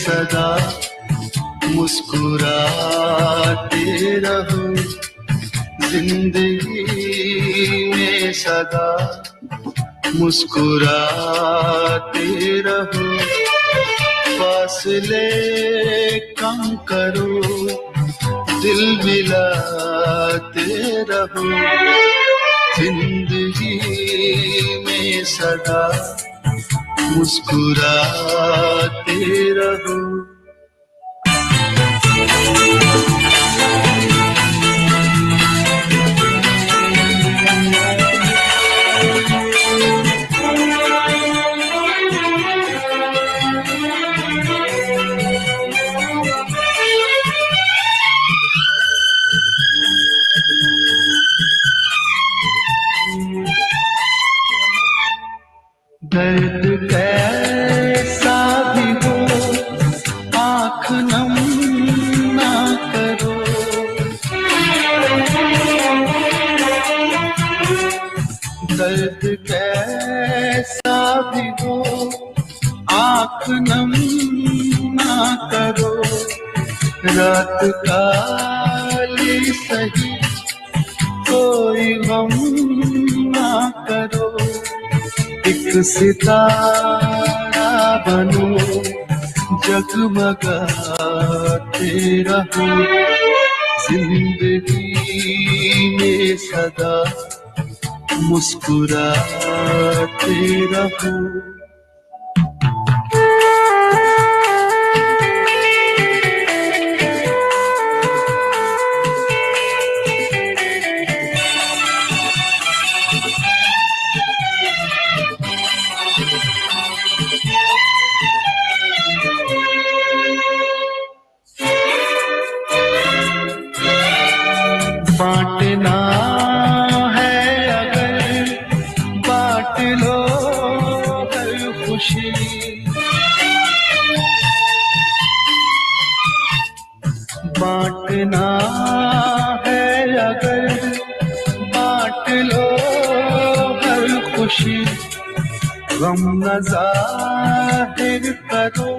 सदा मुस्कुराते रहो, जिंदगी में सदा मुस्कुराते रहो, फासले कम करो, दिल मिलाते रहो, जिंदगी में सदा मुस्कुराते रहो। दर्द कैसा भी हो आँख नम ना करो, दर्द कैसा भी हो आँख नम ना करो, रात काली सही कोई गम ना करो, एक सितारा बनो जगमगाते रहो, जिंदगी में सदा मुस्कुराते रहो। बांटना है अगर बांट लो हर खुशी, बांटना है अगर बांट लो हर खुशी, गम न जाहिर करो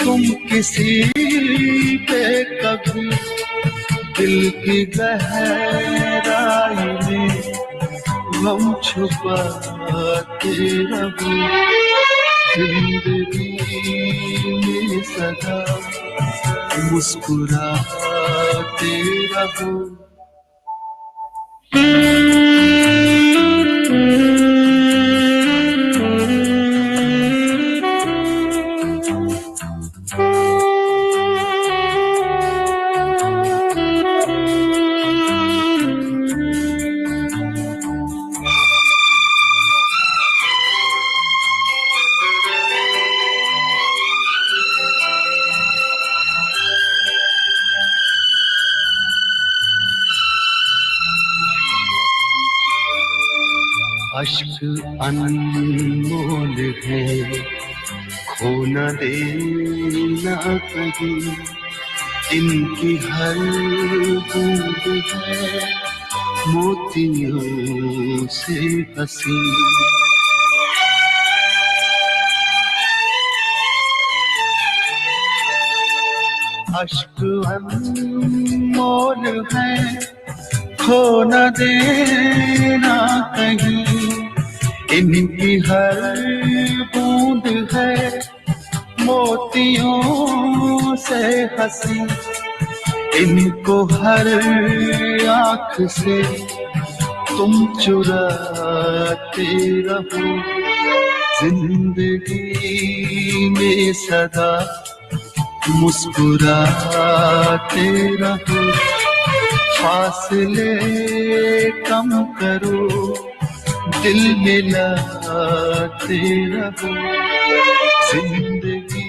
तुम किसी पे कभी, दिल की गहराई में गम छुपाते रहो, जिंदगी में सदा मुस्कुराते रहो। अश्क अनमोल है खो न देना कहीं, इनकी हर बूंद है मोतियों से हंसी, अश्क अनमोल है खो न देना कहीं, इनकी हर बूंद है मोतियों से हंसी, इनको हर आँख से तुम चुराते रहो, जिंदगी में सदा मुस्कुराते रहो, फासले कम करो, दिल मिलाते रहो, जिंदगी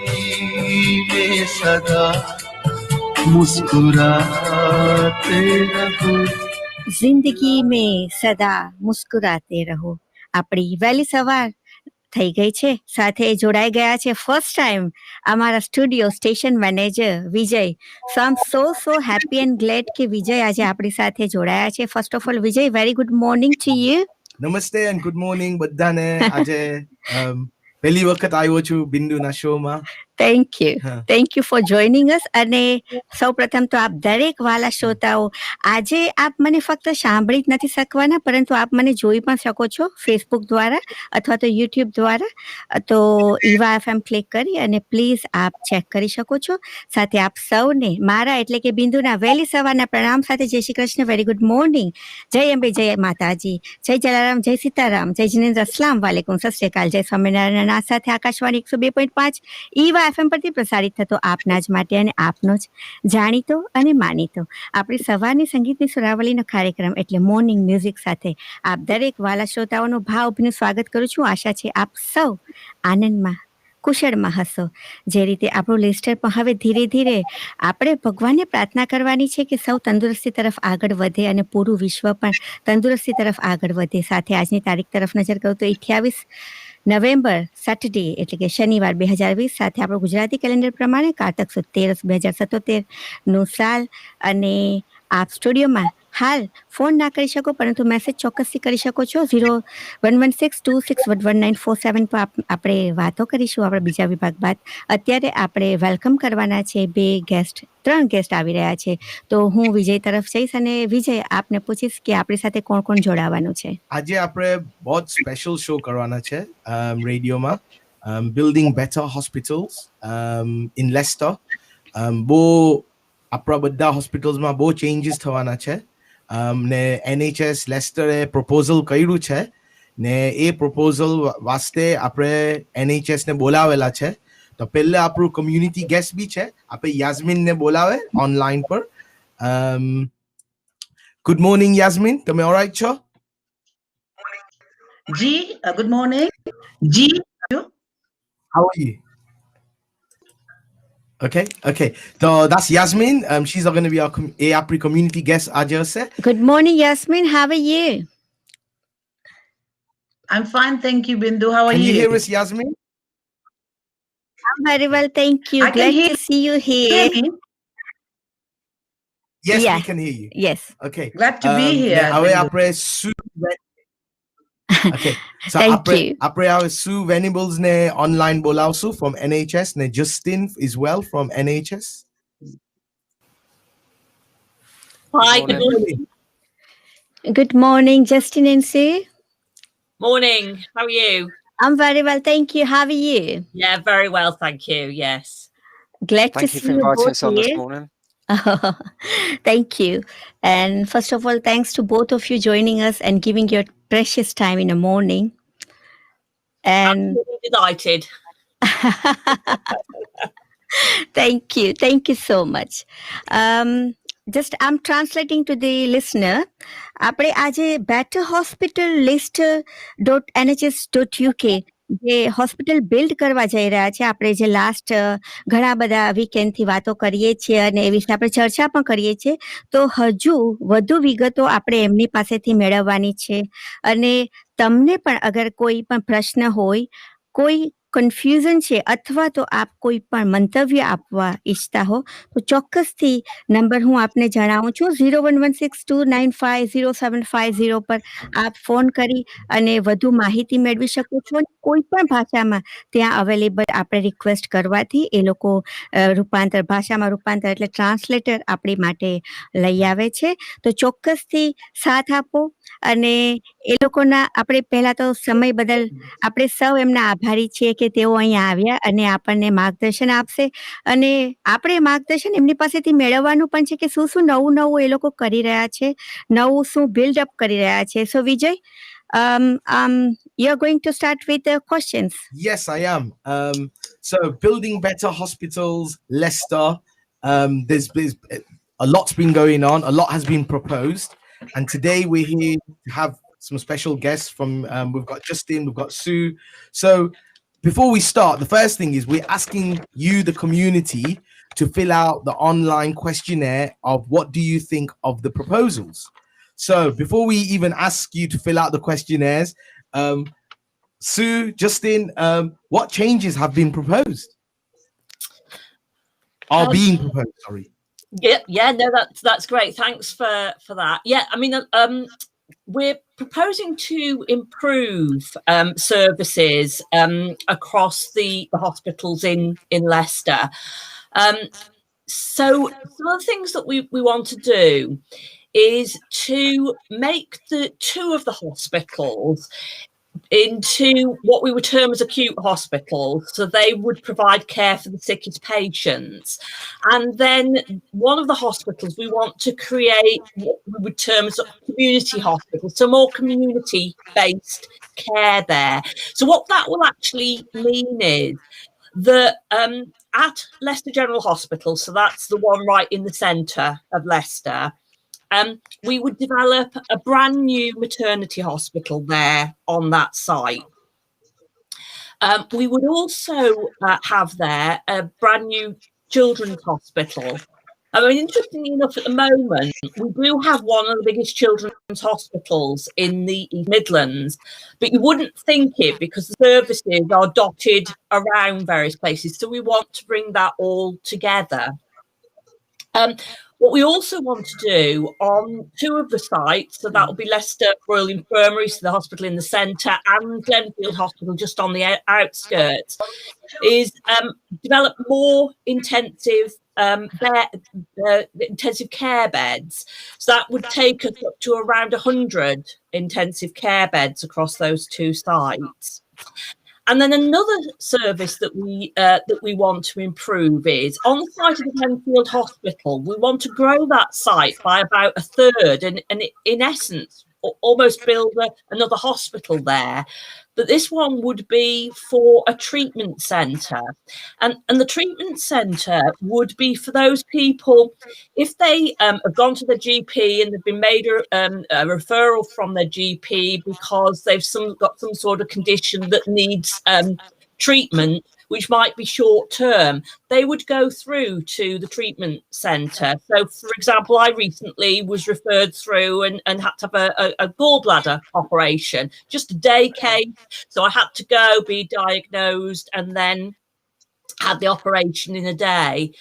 में सदा मुस्कुराते रहो, जिंदगी में सदा मुस्कुराते रहो। આપણી વહેલી સવાર થઈ ગઈ છે, સાથે જોડાઈ ગયા છે ફર્સ્ટ ટાઈમ અમારા studio station manager Vijay. So I am so happy and glad કે વિજય આજે આપણી સાથે જોડાયા છે. First of all Vijay, very good morning to you. નમસ્તે એન્ડ ગુડ મોર્નિંગ બધાને. આજે પહેલી વખત આવ્યો છું બિંદુના શોમાં. Thank you for joining us. અને સૌ પ્રથમ તો આપ દરેક વાલા શ્રોતાઓ, આજે આપ મને ફક્ત સાંભળી જ નથી શકવાના, પરંતુ આપ મને જોઈ પણ શકો છો ફેસબુક દ્વારા અથવા તો યુટ્યુબ દ્વારા. તો EAVA FM ક્લિક કરી અને પ્લીઝ આપ ચેક કરી શકો છો. સાથે આપ સૌને મારા એટલે કે બિંદુના વહેલી સવારના પ્રણામ સાથે જય Shri Krishna, very good morning, જય અંબે, જય માતાજી, જય જલારામ, જય સીતારામ, જય જીનેન્દ્ર, અસ્લામ વાલેકુમ, સત શ્રી અકાલ, જય સ્વામિનારાયણ. આ સાથે આકાશવાણી 102.5 EAVA FM પરથી પ્રસારિત થતો આપના જ માટે અને આપનો જ જાણીતો અને માનીતો આપણી સવારની સંગીતની સુરાવલીનો કાર્યક્રમ એટલે મોર્નિંગ મ્યુઝિક સાથે આપ દરેક વાલા શ્રોતાઓનું ભાવભીનું સ્વાગત કરું છું. આશા છે આપ સૌ આનંદમાં, કુશળમાં હશો. જે રીતે આપણું લેસ્ટર પણ હવે ધીરે ધીરે આપણે ભગવાનને પ્રાર્થના કરવાની છે કે સૌ તંદુરસ્તી તરફ આગળ વધે અને પૂરું વિશ્વ પણ તંદુરસ્તી તરફ આગળ વધે. સાથે આજની તારીખ તરફ નજર કરું તો 28 નવેમ્બર સેટરડે એટલે કે શનિવાર 2020, સાથે આપણું ગુજરાતી કેલેન્ડર પ્રમાણે કારતક સુદ 13/2077નું સાલ. અને આપ સ્ટુડિયોમાં હાલ ફોન ના કરી શકો પરંતુ મેસેજ ચોક્કસથી કરી શકો છો. 011626119447 પર આપણે વાતો કરીશું આપણા બીજા વિભાગ બાદ. અત્યારે આપણે વેલકમ કરવાના છે 3 ગેસ્ટ આવી રહ્યા છે. તો હું વિજય તરફ જઈશ અને વિજય આપને પૂછીશ કે આપણી સાથે કોણ કોણ જોડાવાનું છે. આજે આપણે બહુ સ્પેશિયલ શો કરવાના છે રેડિયોમાં, building better hospitals in Leicester. બહુ આપણા બધા હોસ્પિટલ્સમાં બહુ ચેન્જીસ થવાના છે. ને NHS લેસ્ટરે પ્રપોઝલ કર્યું છે ને એ પ્રપોઝલ વાસ્તે આપણે NHS ને બોલાવેલા છે. તો પહેલા આપણું કમ્યુનિટી ગેસ્ટ બી છે, આપણે યાસ્મીનને બોલાવે ઓનલાઈન પર. ગુડ મોર્નિંગ યાસ્મીન, તમે ઓલરાઈટ છો? Ji, good morning. Ji, how are you? Okay. So that's Yasmin. She's going to be our APRI community guest. Ajay. Good morning, Yasmin. How are you? I'm fine, thank you, Bindu. How are Can you? you hear us, Yasmin? I'm very well, thank you. I can Glad hear to see you here. Hear me? Yes, Yeah. we can hear you. Yes. Okay. Glad to be here, હવે Bindu. આપણે Okay. So Thank you. આપણે હવે Sue Venables ને online બોલાવશું from NHS ને Justin as well from NHS. Hi, good morning. Good morning, Justin and Sue. Morning. How are you? I'm very well, thank you. How are you? Yeah, very well, thank you. Yes. Glad to Thank you see for you inviting both us on this here. morning. Thank you. And first of all, thanks to both of you joining us and giving your precious time in the morning. And Absolutely delighted. Thank you so much. Just I'm translating to the listener. આપણે આજે better hospital leicester.nhs.uk જે hospital build કરવા જઈ રહ્યા છે. આપણે જે last ઘણા બધા વીકેન્ડથી વાતો કરીએ છીએ અને એ વિશે આપણે ચર્ચા પણ કરીએ છીએ. તો હજુ વધુ વિગતો આપણે એમની પાસેથી મેળવવાની છે. અને તમને પણ અગર કોઈ પણ પ્રશ્ન હોય, કોઈ કન્ફ્યુઝન છે અથવા તો આપ કોઈ પણ મંતવ્ય આપવા ઈચ્છતા હો તો ચોક્કસથી નંબર હું આપને જણાવું છું. 0116295075 પર આપ ફોન કરી અને વધુ માહિતી મેળવી શકો છો. કોઈ પણ ભાષામાં ત્યાં અવેલેબલ આપણે રિક્વેસ્ટ કરવાથી એ લોકો ભાષામાં રૂપાંતર એટલે ટ્રાન્સલેટર આપણી માટે લઈ આવે છે. તો ચોક્કસથી સાથ આપો. અને એ લોકોના આપણે પહેલા તો સમય બદલ આપણે સૌ એમના આભારી છીએ કે તેઓ અહીંયા આવ્યા અને આપણને માર્ગદર્શન આપશે. અને આપણે માર્ગદર્શન એમની પાસેથી મેળવવાનું પણ છે કે શું શું નવું એ લોકો કરી રહ્યા છે, નવું શું બિલ્ડઅપ કરી રહ્યા છે. સો વિજય, you're going to start with the questions. Yes, I am. So building better hospitals, Leicester. There's a lot's been going on. A lot has been proposed. And today we're here to have some special guests from, we've got Justin, we've got Sue. So before we start, the first thing is we're asking you, the community, to fill out the online questionnaire of what do you think of the proposals. So before we even ask you to fill out the questionnaires, Sue, Justin, what changes have been proposed? Are being proposed, sorry. Yeah, no, that's great. Thanks for that. Yeah, I mean, we're proposing to improve services across the hospitals in Leicester. So some of the things that we want to do is to make the two of the hospitals into what we would term as acute hospitals. So they would provide care for the sickest patients. And then one of the hospitals, we want to create what we would term as community hospitals, so more community-based care there. So what that will actually mean is that at Leicester General Hospital, so that's the one right in the centre of Leicester, we would develop a brand new maternity hospital there on that site. We would also have there a brand new children's hospital. I mean, interestingly enough, at the moment, we do have one of the biggest children's hospitals in the East Midlands, but you wouldn't think it because the services are dotted around various places. So we want to bring that all together. What we also want to do on two of the sites, so that will be Leicester Royal Infirmary, so the hospital in the centre, and Glenfield Hospital just on the outskirts, is develop more intensive intensive care beds. So that would take us up to around 100 intensive care beds across those two sites. And then another service that we want to improve is on the site of the Glenfield Hospital. We want to grow that site by about a third, and in essence, almost build another hospital there. But this one would be for a treatment centre, and the treatment centre would be for those people if they have gone to the GP and they've been made a referral from their GP because they've got some sort of condition that needs treatment, which might be short term. They would go through to the treatment centre. So, for example, I recently was referred through and had to have a gallbladder operation, just a day case. So I had to go, be diagnosed, and then had the operation in a day.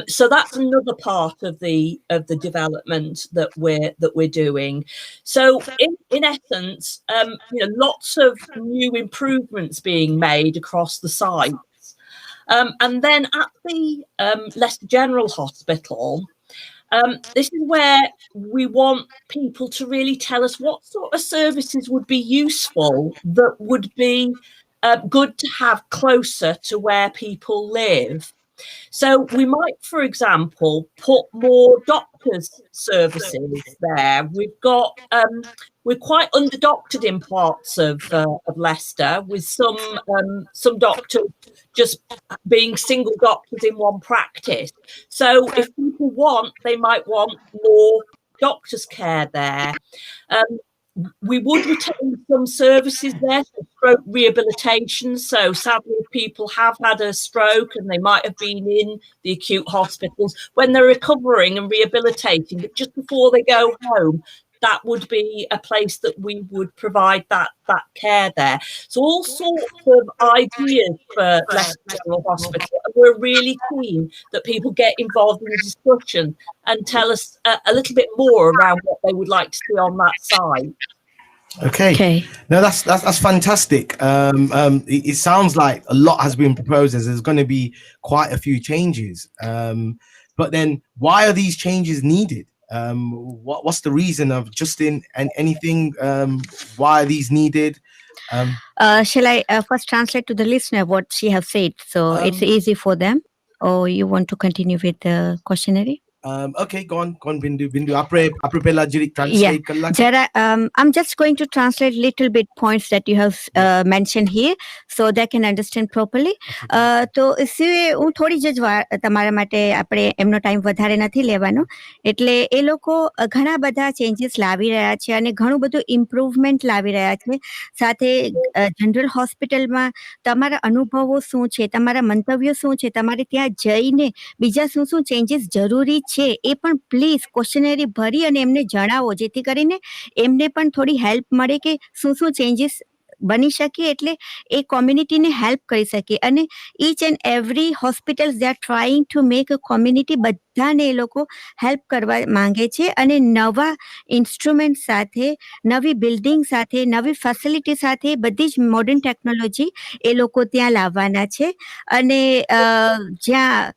So that's another part of the development that we're doing. So in essence, lots of new improvements being made across the sites. And then at the Leicester General Hospital, this is where we want people to really tell us what sort of services would be useful, that would be good to have closer to where people live. So we might, for example, put more doctors' services there. We're quite under-doctored in parts of Leicester, with some doctors just being single doctors in one practice. So if people want, they might want more doctors' care there. We would retain some services there, so stroke rehabilitation. So sadly, if people have had a stroke and they might have been in the acute hospitals, when they're recovering and rehabilitating, but just before they go home, that would be a place that we would provide that care there. So all sorts of ideas for Leicester General Hospital. We're really keen that people get involved in the discussion and tell us a little bit more around what they would like to see on that site. Okay. No, that's fantastic. It sounds like a lot has been proposed. There's going to be quite a few changes. But then, why are these changes needed? What's the reason of just in and anything? Why are these needed? Shall I first translate to the listener what she has said, so it's easy for them, or you want to continue with the questionnaire? Okay, go on, Bindu. Translate. Yeah, Jara, I'm just going to translate little bit points that you have mentioned here, so they can understand properly. તો હું થોડી જ તમારા માટે આપણે એમનો time વધારે નથી લેવાનો. એટલે એ લોકો ઘણા બધા ચેન્જીસ લાવી રહ્યા છે અને ઘણું બધું ઇમ્પ્રુવમેન્ટ લાવી રહ્યા છે. સાથે જનરલ હોસ્પિટલમાં તમારા અનુભવો શું છે, તમારા મંતવ્યો શું છે, તમારે ત્યાં જઈને બીજા શું ચેન્જીસ જરૂરી છે એ પણ પ્લીઝ ક્વેશ્ચનરી ભરી અને એમને જણાવો, જેથી કરીને એમને પણ થોડી હેલ્પ મળે કે શું ચેન્જીસ બની શકીએ એટલે એ કોમ્યુનિટીને હેલ્પ કરી શકીએ અને each and every hospitals they are trying to make a community બધાને એ લોકો હેલ્પ કરવા માંગે છે અને નવા ઇન્સ્ટ્રુમેન્ટ સાથે નવી બિલ્ડિંગ સાથે નવી ફેસિલિટી સાથે બધી જ મોડર્ન ટેકનોલોજી એ લોકો ત્યાં લાવવાના છે અને જ્યાં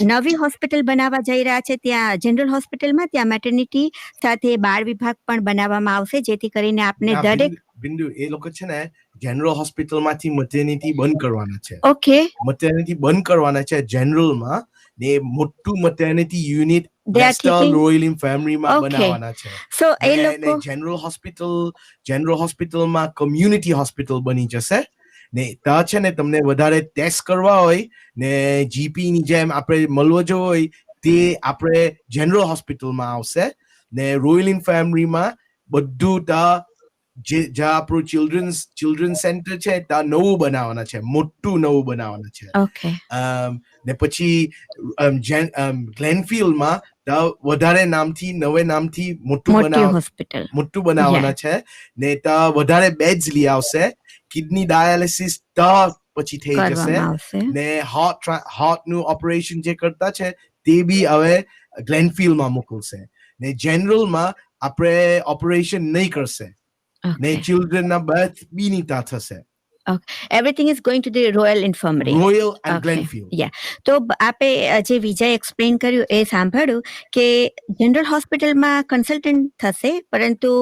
નવી હોસ્પિટલ બનાવવા જઈ રહ્યા છે ત્યાં જનરલ હોસ્પિટલમાં ત્યાં મેટર્નિટી સાથે બાળ વિભાગ પણ બનાવવામાં આવશે જેથી કરીને આપણે દરેક બિંદુ એ લોકો છે ને જનરલ હોસ્પિટલમાંથી મટર્નિટી બંધ કરવાના છે. ઓકે મટર્નિટી બંધ કરવાના છે જનરલમાં ને મોટું maternity unit They are Leicester keeping- Royal ઇન્ફર્મરીમાં Okay. બનાવવાના છે. સો એ ને લોકો જનરલ હોસ્પિટલમાં કમ્યુનિટી હોસ્પિટલ બની જશે ને ત્યાં છે ને તમને વધારે ટેસ્ટ કરવા હોય ને જીપી ની જેમ આપણે મળવો જો હોય તે આપણે જનરલ હોસ્પિટલમાં આવશે ને રોયલ ઇન્ફર્મરીમાં બધું ત્યાં જ્યાં આપણું ચિલ્ડ્રન સેન્ટર છે ત્યાં નવું બનાવવાના છે મોટું નવું બનાવવાના છે. ઓકે ને પછી ગ્લેનફિલ્ડમાં ત્યાં વધારે નામથી નવે નામથી મોટું મોટી હોસ્પિટલ મોટું બનાવવાના છે ને ત્યાં વધારે બેડ્સ લઈ આવશે કિડની ડાયાલિસિસ ત્યાં પછી થઈ જશે કરવામાં આવશે ને હાર્ટનું ઓપરેશન જે કરતા છે તે બી હવે ગ્લેનફિલ્ડમાં મોકલશે ને જનરલમાં આપણે ઓપરેશન નહીં કરશે ને Okay. ચિલ્ડ્રનના બર્થ બી ની ત્યાં થશે. Everything is going to the Royal Infirmary. Royal and Okay. Glenfield. Yeah. તો આપે જે વિજય એક્સપ્લેન કર્યું એ સાંભળ્યું કે જનરલ હોસ્પિટલમાં કન્સલ્ટન્ટ થશે પરંતુ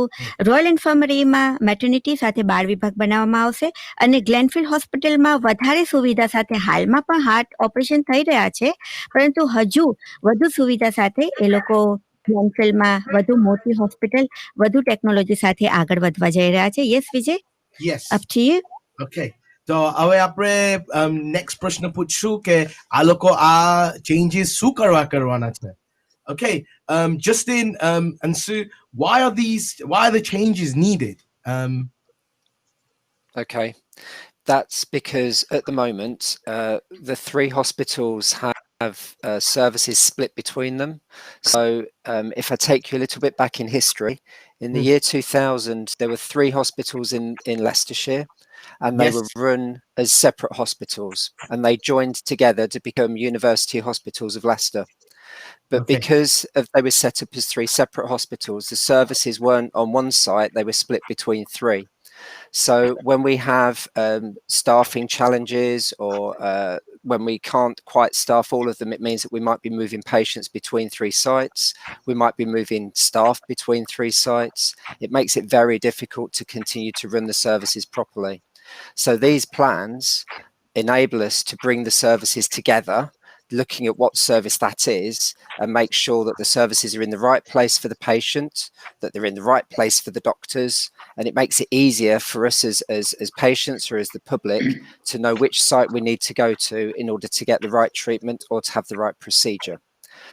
રોયલ ઇન્ફર્મરીમાં મેટર્નિટી સાથે બાળ વિભાગ બનાવવામાં આવશે અને ગ્લેનફિલ્ડ હોસ્પિટલમાં વધારે સુવિધા સાથે હાલમાં પણ હાર્ટ ઓપરેશન થઈ રહ્યા છે પરંતુ હજુ વધુ સુવિધા સાથે એ લોકો ગ્લેનફિલ્ડમાં વધુ મોટી હોસ્પિટલ વધુ ટેકનોલોજી સાથે આગળ વધવા જઈ રહ્યા છે. Yes Vijay, Yes. Up to you. Okay. તો હવે આપણે નેક્સ્ટ પ્રશ્ન પૂછશું કે આ લોકો આ ચેન્જીસ શું કરવાના છે. Okay, Justin and Sue, why are the changes needed? Okay, that's because at the moment the three hospitals have services split between them. So if I take you a little bit back in history, in the year 2000 there were three hospitals in Leicestershire and they Yes. were run as separate hospitals and they joined together to become University Hospitals of Leicester. But Okay. because they were set up as three separate hospitals, the services weren't on one site, they were split between three. So when we have staffing challenges or when we can't quite staff all of them, it means that we might be moving patients between three sites. We might be moving staff between three sites. It makes it very difficult to continue to run the services properly. So these plans enable us to bring the services together, looking at what service that is and make sure that the services are in the right place for the patient, that they're in the right place for the doctors, and it makes it easier for us as patients or as the public to know which site we need to go to in order to get the right treatment or to have the right procedure.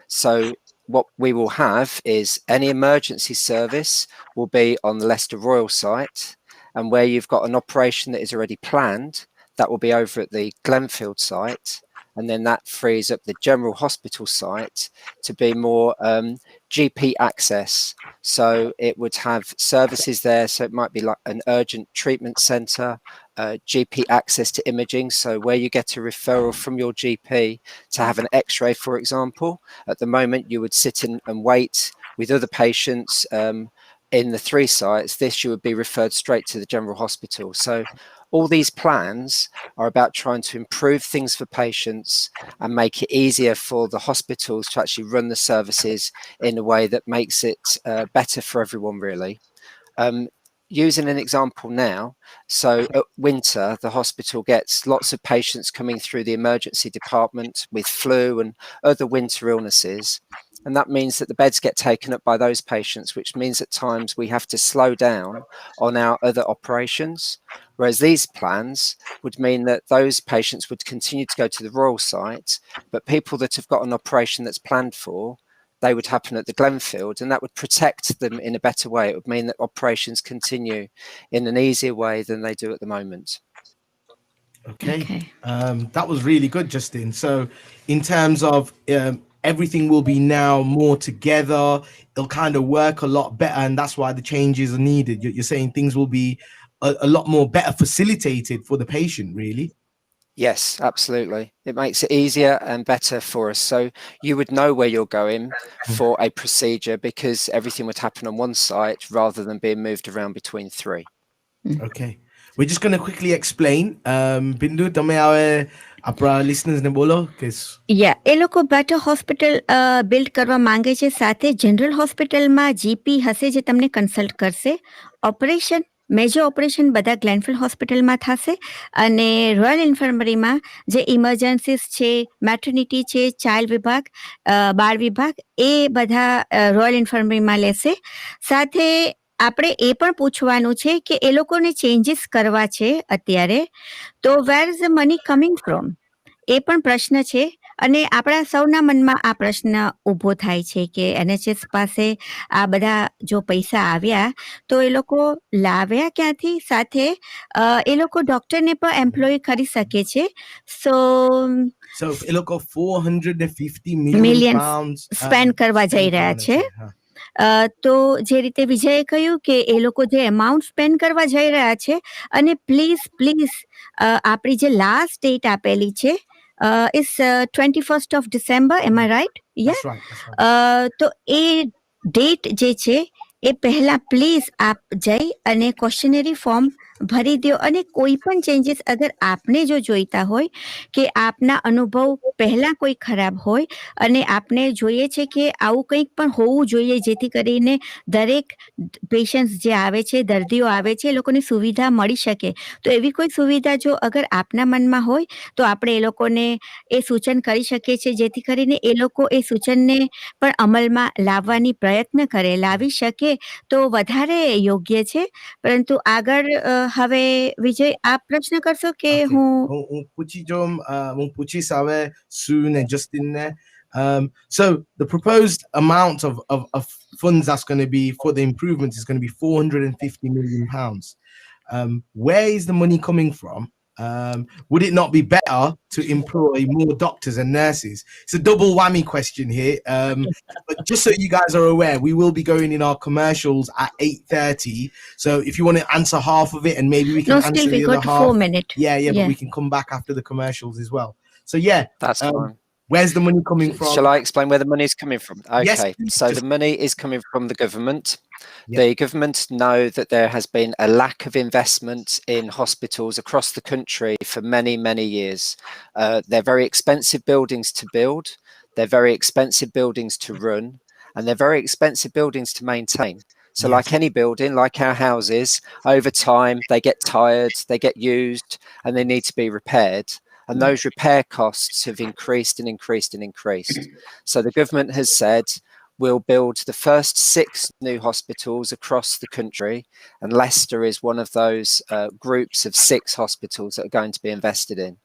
So what we will have is any emergency service will be on the Leicester Royal site, and where you've got an operation that is already planned, that will be over at the Glenfield site. And then that frees up the general hospital site to be more GP access. So it would have services there. So it might be like an urgent treatment centre, GP access to imaging. So where you get a referral from your GP to have an X-ray, for example, at the moment you would sit in and wait with other patients in the three sites. This you would be referred straight to the general hospital. So all these plans are about trying to improve things for patients and make it easier for the hospitals to actually run the services in a way that makes it better for everyone, really. Using an example now, so at winter, the hospital gets lots of patients coming through the emergency department with flu and other winter illnesses. And that means that the beds get taken up by those patients, which means at times we have to slow down on our other operations. Whereas these plans would mean that those patients would continue to go to the Royal site, but people that have got an operation that's planned for, they would happen at the Glenfield, and that would protect them in a better way. It would mean that operations continue in an easier way than they do at the moment. Okay. That was really good, Justin. So in terms of everything will be now more together, it'll kind of work a lot better, and that's why the changes are needed. You're saying things will be a lot more better facilitated for the patient, really. Yes, absolutely. It makes it easier and better for us. So you would know where you're going for a procedure because everything would happen on one site rather than being moved around between three. Okay. We're just going to quickly explain. Bindu, તમે હવે આપણા listeners ને બોલો કે એ લોકો better hospital build કરવા માંગે છે. સાથે જનરલ હોસ્પિટલમાં જીપી હશે જે તમને કન્સલ્ટ કરશે. ઓપરેશન મેજર ઓપરેશન બધા ગ્લેનફિલ્ડ હોસ્પિટલમાં થશે અને રોયલ ઇન્ફર્મરીમાં જે ઇમરજન્સીસ છે, મેટર્નિટી છે, ચાઇલ્ડ વિભાગ, બાળ વિભાગ એ બધા રોયલ ઇન્ફર્મરીમાં લેશે. સાથે આપણે એ પણ પૂછવાનું છે કે એ લોકોને ચેન્જીસ કરવા છે અત્યારે, તો where is the money coming from, એ પણ પ્રશ્ન છે. અને આપણા સૌના મનમાં આ પ્રશ્ન ઊભો થાય છે કે NHS પાસે આ બધા જો પૈસા આવ્યા તો એ લોકો લાવ્યા ક્યાંથી, સાથે એ લોકો ડોક્ટરને પણ એમ્પ્લોય કરી શકે છે. સો એ લોકો 450 million pounds સ્પેન્ડ કરવા જઈ રહ્યા છે. તો જે રીતે વિજયે કહ્યું કે એ લોકો જે એમાઉન્ટ સ્પેન્ડ કરવા જઈ રહ્યા છે, અને પ્લીઝ આપણી જે લાસ્ટ ડેટ આપેલી છે is 21st of December, am I right? That's right. તો એ ડેટ જે છે એ પહેલા પ્લીઝ આપ જઈ અને ક્વેશ્ચનરી ફોર્મ ભરી દો. અને કોઈ પણ ચેન્જીસ અગર આપને જો જોઈતા હોય કે આપના અનુભવ પહેલા કોઈ ખરાબ હોય અને આપને જોઈએ છે કે આવું કંઈક પણ હોવું જોઈએ જેથી કરીને દરેક પેશન્ટ્સ જે આવે છે, દર્દીઓ આવે છે, એ લોકોની સુવિધા મળી શકે, તો એવી કોઈ સુવિધા જો અગર આપના મનમાં હોય તો આપણે એ લોકોને એ સૂચન કરી શકીએ છીએ જેથી કરીને એ લોકો એ સૂચનને પણ અમલમાં લાવવાની પ્રયત્ન કરે, લાવી શકે તો વધારે યોગ્ય છે. પરંતુ આગળ હવે વિજય આપ પ્રશ્ન કરશો કે હું પૂછીશ હવે Sue and Justin there. So the proposed amount of funds that's going to be for the improvements is going to be 450 million pounds. Where is the money coming from? Would it not be better to employ more doctors and nurses? It's a double whammy question here. But just so you guys are aware, we will be going in our commercials at 8:30. So if you want to answer half of it and maybe we can answer the other half. 4 minutes. Yeah, but we can come back after the commercials as well. So yeah, that's fine. Where's the money coming from? Shall I explain where the money is coming from? Okay, yes, so the money is coming from the government. Yep. The government know that there has been a lack of investment in hospitals across the country for many, many years. They're very expensive buildings to build. They're very expensive buildings to run, and they're very expensive buildings to maintain. So like any building, like our houses, over time, they get tired, they get used, and they need to be repaired. And those repair costs have increased and increased and increased. So the government has said, we'll build the first 6 new hospitals across the country. And Leicester is one of those groups of 6 hospitals that are going to be invested in.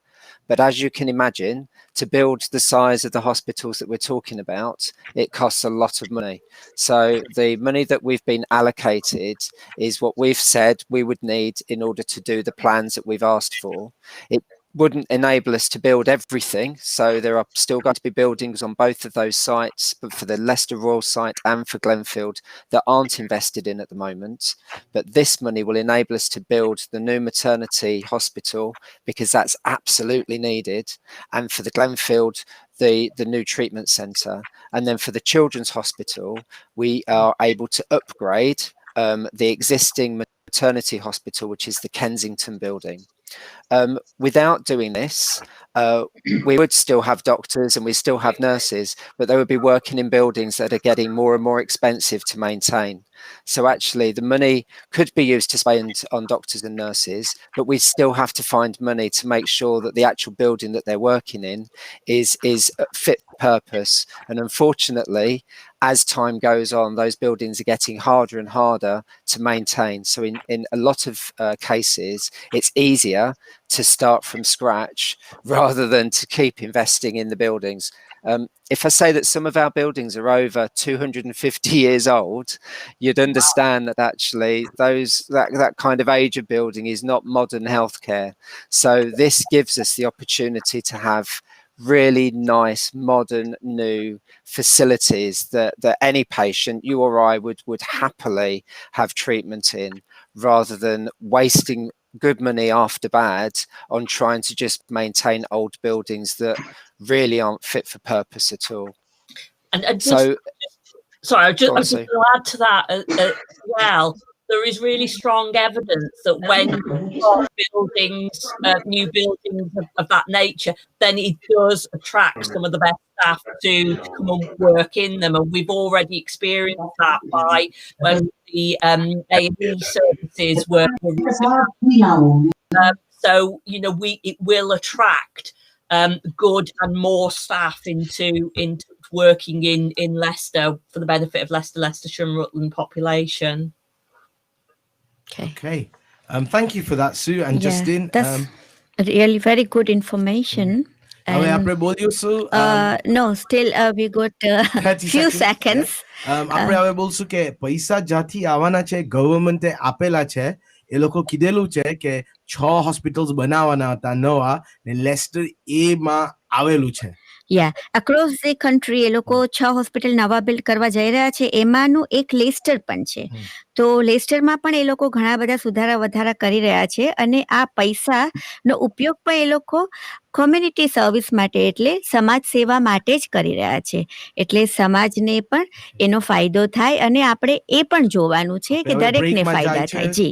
But as you can imagine, to build the size of the hospitals that we're talking about, it costs a lot of money. So the money that we've been allocated is what we've said we would need in order to do the plans that we've asked for. It wouldn't enable us to build everything. So there are still going to be buildings on both of those sites, but for the Leicester Royal site and for Glenfield that aren't invested in at the moment. But this money will enable us to build the new maternity hospital because that's absolutely needed. And for the Glenfield, the new treatment centre. And then for the children's hospital, we are able to upgrade the existing maternity hospital, which is the Kensington building. Without doing this, we would still have doctors and we still have nurses, but they would be working in buildings that are getting more and more expensive to maintain. So actually the money could be used to spend on doctors and nurses, but we still have to find money to make sure that the actual building that they're working in is fit for purpose. And unfortunately, as time goes on, those buildings are getting harder and harder to maintain. So in a lot of cases, it's easier to start from scratch rather than to keep investing in the buildings. If I say that some of our buildings are over 250 years old, you'd understand that actually that kind of age of building is not modern healthcare. So this gives us the opportunity to have really nice, modern, new facilities that any patient, you or I, would happily have treatment in, rather than wasting good money after bad on trying to just maintain old buildings that really aren't fit for purpose at all. And so, sorry, I'm just going to add to that as well. There is really strong evidence that when you start buildings, new buildings of that nature, then it does attract some of the best staff to come and work in them. And we've already experienced that by when the A&E services were so, you know, it will attract good and more staff into working in Leicester for the benefit of Leicestershire and Rutland population. Okay. Thank you for that, Sue and Justin. That's really very good information. And, no, still we got a few seconds. આપણે હવે બોલશું કે પૈસા જ્યાંથી આવવાના છે ગવર્મેન્ટે આપેલા છે એ લોકો કીધેલું છે કે 6 હોસ્પિટલ્સ બનાવવાના હતા નવા ને લેસ્ટર એ માં આવેલું છે. અક્રોસ ધ કન્ટ્રી એ લોકો 6 હોસ્પિટલ નવા બિલ્ડ કરવા જઈ રહ્યા છે, એમાંનું એક લેસ્ટર પણ છે. તો લેસ્ટરમાં પણ એ લોકો ઘણા બધા સુધારા વધારા કરી રહ્યા છે અને આ પૈસાનો ઉપયોગ પણ એ લોકો કોમ્યુનિટી સર્વિસ માટે એટલે સમાજ સેવા માટે જ કરી રહ્યા છે. એટલે સમાજને પણ એનો ફાયદો થાય અને આપણે એ પણ જોવાનું છે કે દરેકને ફાયદા થાય. જી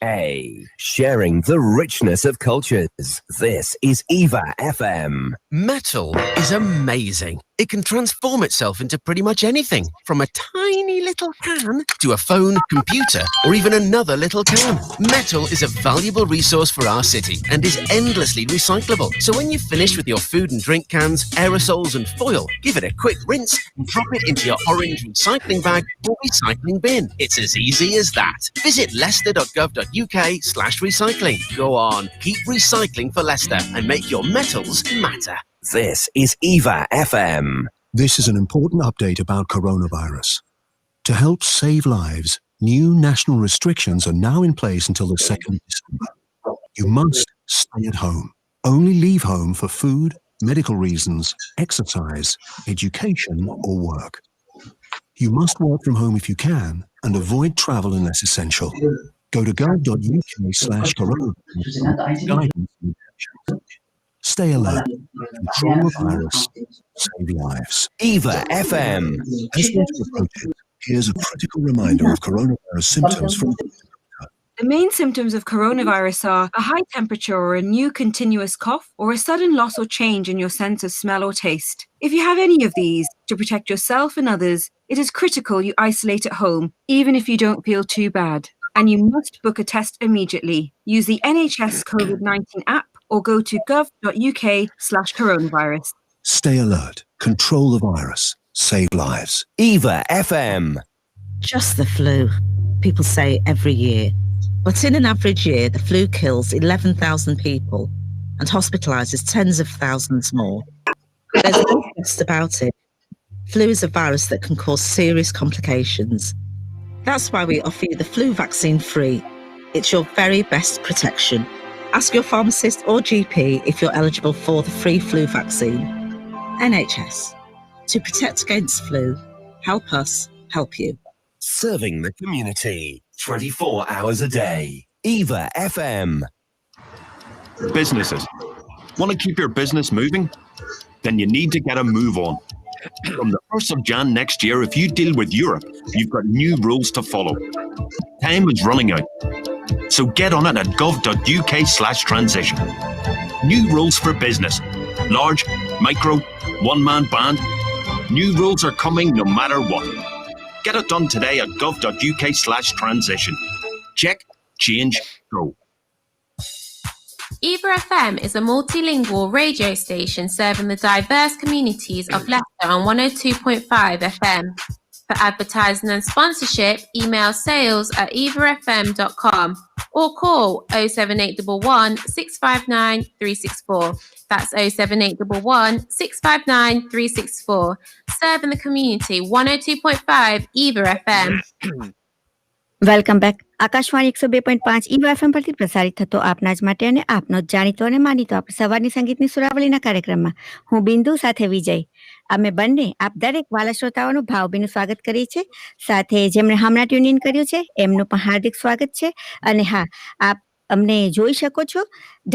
EAVA, sharing the richness of cultures. This is EAVA FM. Metal is amazing. It can transform itself into pretty much anything, from a tiny little can to a phone, computer, or even another little can. Metal is a valuable resource for our city and is endlessly recyclable. So when you finish with your food and drink cans, aerosols and foil, give it a quick rinse and drop it into your orange recycling bag or recycling bin. It's as easy as that. Visit leicester.gov.uk/recycling. Go on, keep recycling for Leicester and make your metals matter. This is EAVA FM. This is an important update about coronavirus. To help save lives, new national restrictions are now in place until the 2nd of December. You must stay at home. Only leave home for food, medical reasons, exercise, education, or work. You must work from home if you can and avoid travel unless essential. Go to gov.uk/coronavirus for guidance and instructions. Stay alert. Control the virus. Save lives. EAVA FM. As winter approaches, here's a critical reminder of coronavirus symptoms from The main symptoms of coronavirus are a high temperature or a new continuous cough or a sudden loss or change in your sense of smell or taste. If you have any of these, to protect yourself and others, it is critical you isolate at home, even if you don't feel too bad. And you must book a test immediately. Use the NHS COVID-19 app or go to gov.uk/coronavirus. Stay alert. Control the virus. Save lives. EAVA FM. Just the flu, people say every year. But in an average year, the flu kills 11,000 people and hospitalises tens of thousands more. There's no question about it. Flu is a virus that can cause serious complications. That's why we offer you the flu vaccine free. It's your very best protection. Ask your pharmacist or GP if you're eligible for the free flu vaccine. NHS. To protect against flu, help us help you. Serving the community 24 hours a day. EAVA FM. Businesses. Want to keep your business moving? Then you need to get a move on. From the 1st of Jan next year, if you deal with Europe, you've got new rules to follow. Time is running out. So get on it at gov.uk/transition. New rules for business. Large, micro, one-man band. New rules are coming no matter what. Get it done today at gov.uk/transition. Check, change, go. EAVA FM is a multilingual radio station serving the diverse communities of Leicester on 102.5 FM. For advertising and sponsorship, email sales@eavafm.com or call 07811 659 364. That's 07811 659 364. Serving the community, 102.5 EAVA FM. Welcome back. Akashvani 102.5 EAVA FM પરથી પ્રસારિત થતો આપના જ માટે અને આપનો જ જાણીતો અને માનીતો આપણે સવારની સંગીતની સુરાવલીના કાર્યક્રમમાં હું બિંદુ સાથે વિજય અમે બંને આપ દરેક વાલા શ્રોતાઓનું ભાવભીનું સ્વાગત કરીએ છીએ. સાથે જેમણે હમણાં ટ્યુન ઇન કર્યું છે એમનું પણ હાર્દિક સ્વાગત છે. અને હા, આપ અમને જોઈ શકો છો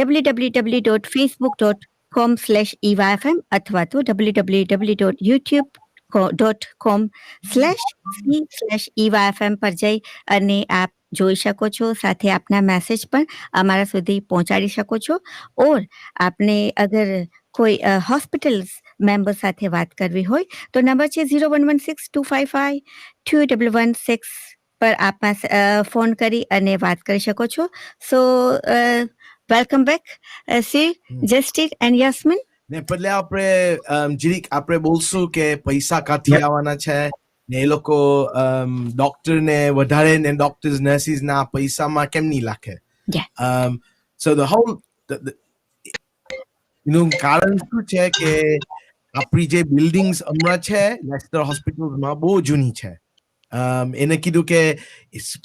www.facebook.com/EAVA FM અથવા તો www.youtube.com/C/EAVA FM પર જઈ અને આપ જોઈ શકો છો. સાથે આપના મેસેજ પણ અમારા સુધી પહોંચાડી શકો છો. ઓર આપને અગર કોઈ હોસ્પિટલ મેમ્બર સાથે વાત કરવી હોય તો નંબર છે 0116-255-2116 પર આપ ફોન કરી અને વાત કરી શકો છો. So welcome back see Justin and Yasmin. ને એટલે આપણે જીરીક આપણે બોલશું કે પૈસા કાથી આવવાના છે ને એ લોકો ડોક્ટર ને વધારે ને ડોક્ટર્સ નર્સિસ ના પૈસામાં કેમ નહીં લાગે. So the whole કારણ શું છે કે આપણી જે બિલ્ડિંગ્સ હમણાં છે લેસ્ટર હોસ્પિટલમાં બહુ જૂની છે. એને કીધું કે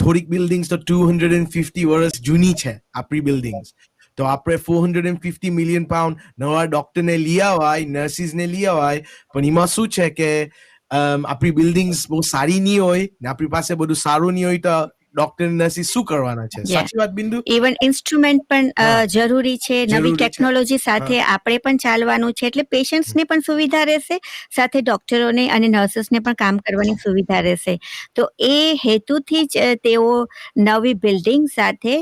થોડીક બિલ્ડિંગ્સ તો 250 વર્ષ જૂની છે આપણી બિલ્ડિંગ્સ. તો આપણે 450 million pound નવા ડોક્ટરને લઈ આવાય, નર્સિસને લઈ આવાય, પણ એમાં શું છે કે આપણી બિલ્ડિંગ્સ બહુ સારી નહીં હોય ને આપણી પાસે બધું સારું નહીં હોય તો ડોક્ટર નર્સિસ શું કરવાના છે? સાચી વાત બિંદુ? ઇવન ઇન્સ્ટ્રુમેન્ટ પણ જરૂરી છે, નવી ટેકનોલોજી સાથે આપણે પણ ચાલવાનું છે, એટલે પેશન્ટ્સને પણ સુવિધા રહેશે, સાથે ડોક્ટરોને અને નર્સિસને પણ કામ કરવાની સુવિધા રહેશે. તો એ હેતુથી જ તેઓ નવી બિલ્ડિંગ સાથે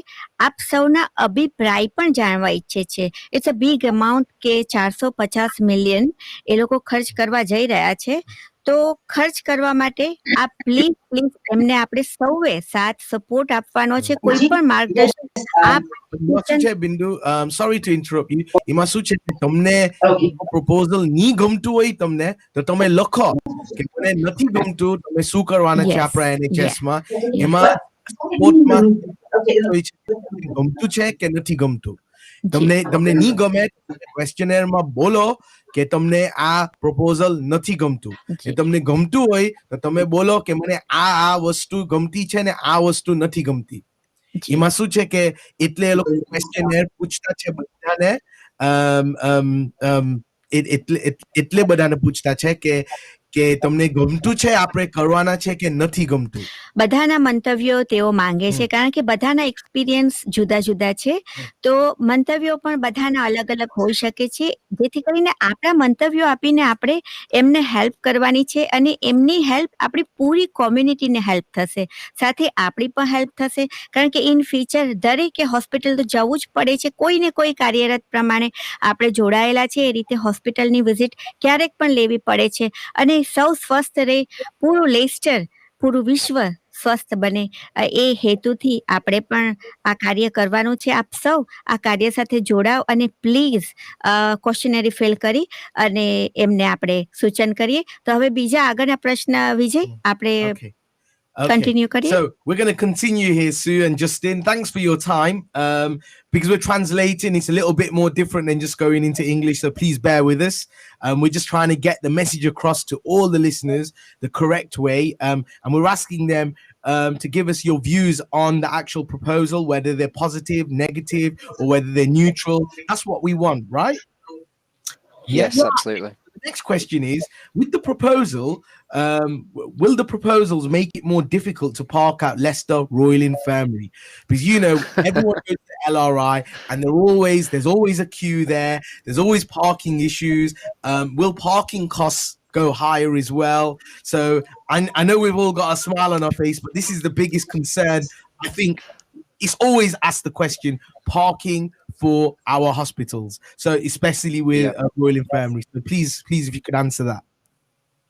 આપ સૌના અભિપ્રાય પણ જાણવા ઈચ્છે છે. ઇટ્સ અ બિગ અમાઉન્ટ કે 450 મિલિયન એ લોકો ખર્ચ કરવા જઈ રહ્યા છે. તો ખર્ચ કરવા માટે આપ પ્લીઝ એમને આપણે સૌએ સાથ સપોર્ટ આપવાનો છે. કોઈ પણ માર્ગદર્શન આપ શું છે બિંદુ, સોરી ટુ ઇન્ટરપ્ટ યુ, એમાં શું છે કે તમને પ્રપોઝલ નહીં ગમતું હોય તમને તો તમે લખો કે મને નથી ગમતું, તમે શું કરવાના છે આપણા NHS માં. એમાં સપોર્ટમાં ગમતું છે કે નથી ગમતું. તમને નહીં ગમે ક્વેશ્ચનરમાં બોલો કે તમને આ પ્રપોઝલ નથી ગમતું. તમને ગમતું હોય તો તમે બોલો કે મને આ વસ્તુ ગમતી છે ને આ વસ્તુ નથી ગમતી. એમાં શું છે કે એટલે એ લોકો ક્વેશ્ચનર પૂછતા છે બધાને, એટલે બધાને પૂછતા છે કે તમને ગમતું છે આપણે કરવાના છે કે નથી ગમતું. બધાના મંતવ્યો તેઓ માંગે છે, કારણ કે બધાના એક્સપિરિયન્સ જુદા જુદા છે. તો મંતવ્યો પણ બધાના અલગ અલગ હોઈ શકે છે, જેથી કરીને આપણા મંતવ્યો આપીને આપણે એમને હેલ્પ કરવાની છે અને એમની હેલ્પ આપણી પૂરી કોમ્યુનિટીને હેલ્પ થશે, સાથે આપણી પણ હેલ્પ થશે. કારણ કે ઇન ફ્યુચર દરેકે હોસ્પિટલ તો જવું જ પડે છે, કોઈને કોઈ કાર્યરત પ્રમાણે આપણે જોડાયેલા છે, એ રીતે હોસ્પિટલની વિઝિટ ક્યારેક પણ લેવી પડે છે. અને સૌ સ્વસ્થ રહે, પૂરું લેસ્ટર, પૂરું વિશ્વ સ્વસ્થ બને, એ હેતુથી આપણે પણ આ કાર્ય કરવાનું છે. આપ સૌ આ કાર્ય સાથે જોડાઓ અને પ્લીઝ ક્વેશ્ચનરી ફિલ કરી અને એમને આપણે સૂચન કરીએ. તો હવે બીજા આગળના પ્રશ્ન વિજય આપણે continue કરીએ. So we're going to continue here, Sue and Justin. Thanks for your time. Because we're translating, it's a little bit more different than just going into English. So please bear with us. We're just trying to get the message across to all the listeners the correct way. And we're asking them to give us your views on the actual proposal, whether they're positive, negative, or whether they're neutral. That's what we want, right? Yes, absolutely. The next question is, with the proposal, will the proposals make it more difficult to park at Leicester Royal Infirmary? Because, you know, everyone goes to LRI and there's always a queue there. There's always parking issues. Will parking costs go higher as well? So I know we've all got a smile on our face, but this is the biggest concern. I think it's always asked the question, parking for our hospitals. So especially with Royal Infirmary. So please, if you could answer that.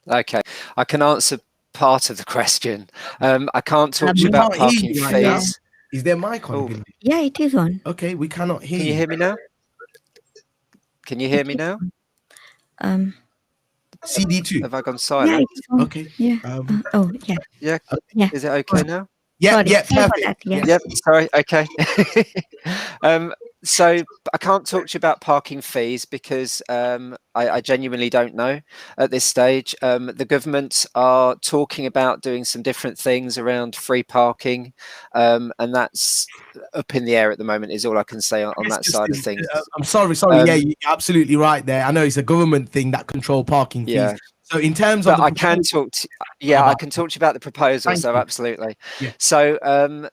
Okay, I can answer part of the question. I can't talk to you about parking fees. Is there mic on? Yeah, it is on. Okay, we cannot hear you. Can you hear me now? Can you hear me now? CD2. Have I gone silent? Yeah, it is on. Okay. Yeah. Yeah. Is it okay now? Yeah, perfect. Yep, sorry, okay. So I can't talk to you about parking fees because I genuinely don't know at this stage. The government are talking about doing some different things around free parking, and that's up in the air at the moment, is all I can say on that side of things. I'm sorry. Yeah, you're absolutely right there. I know it's a government thing that control parking fees. Yeah. So in terms of, I can talk to, I can talk to you about the proposal. So absolutely. Yeah. So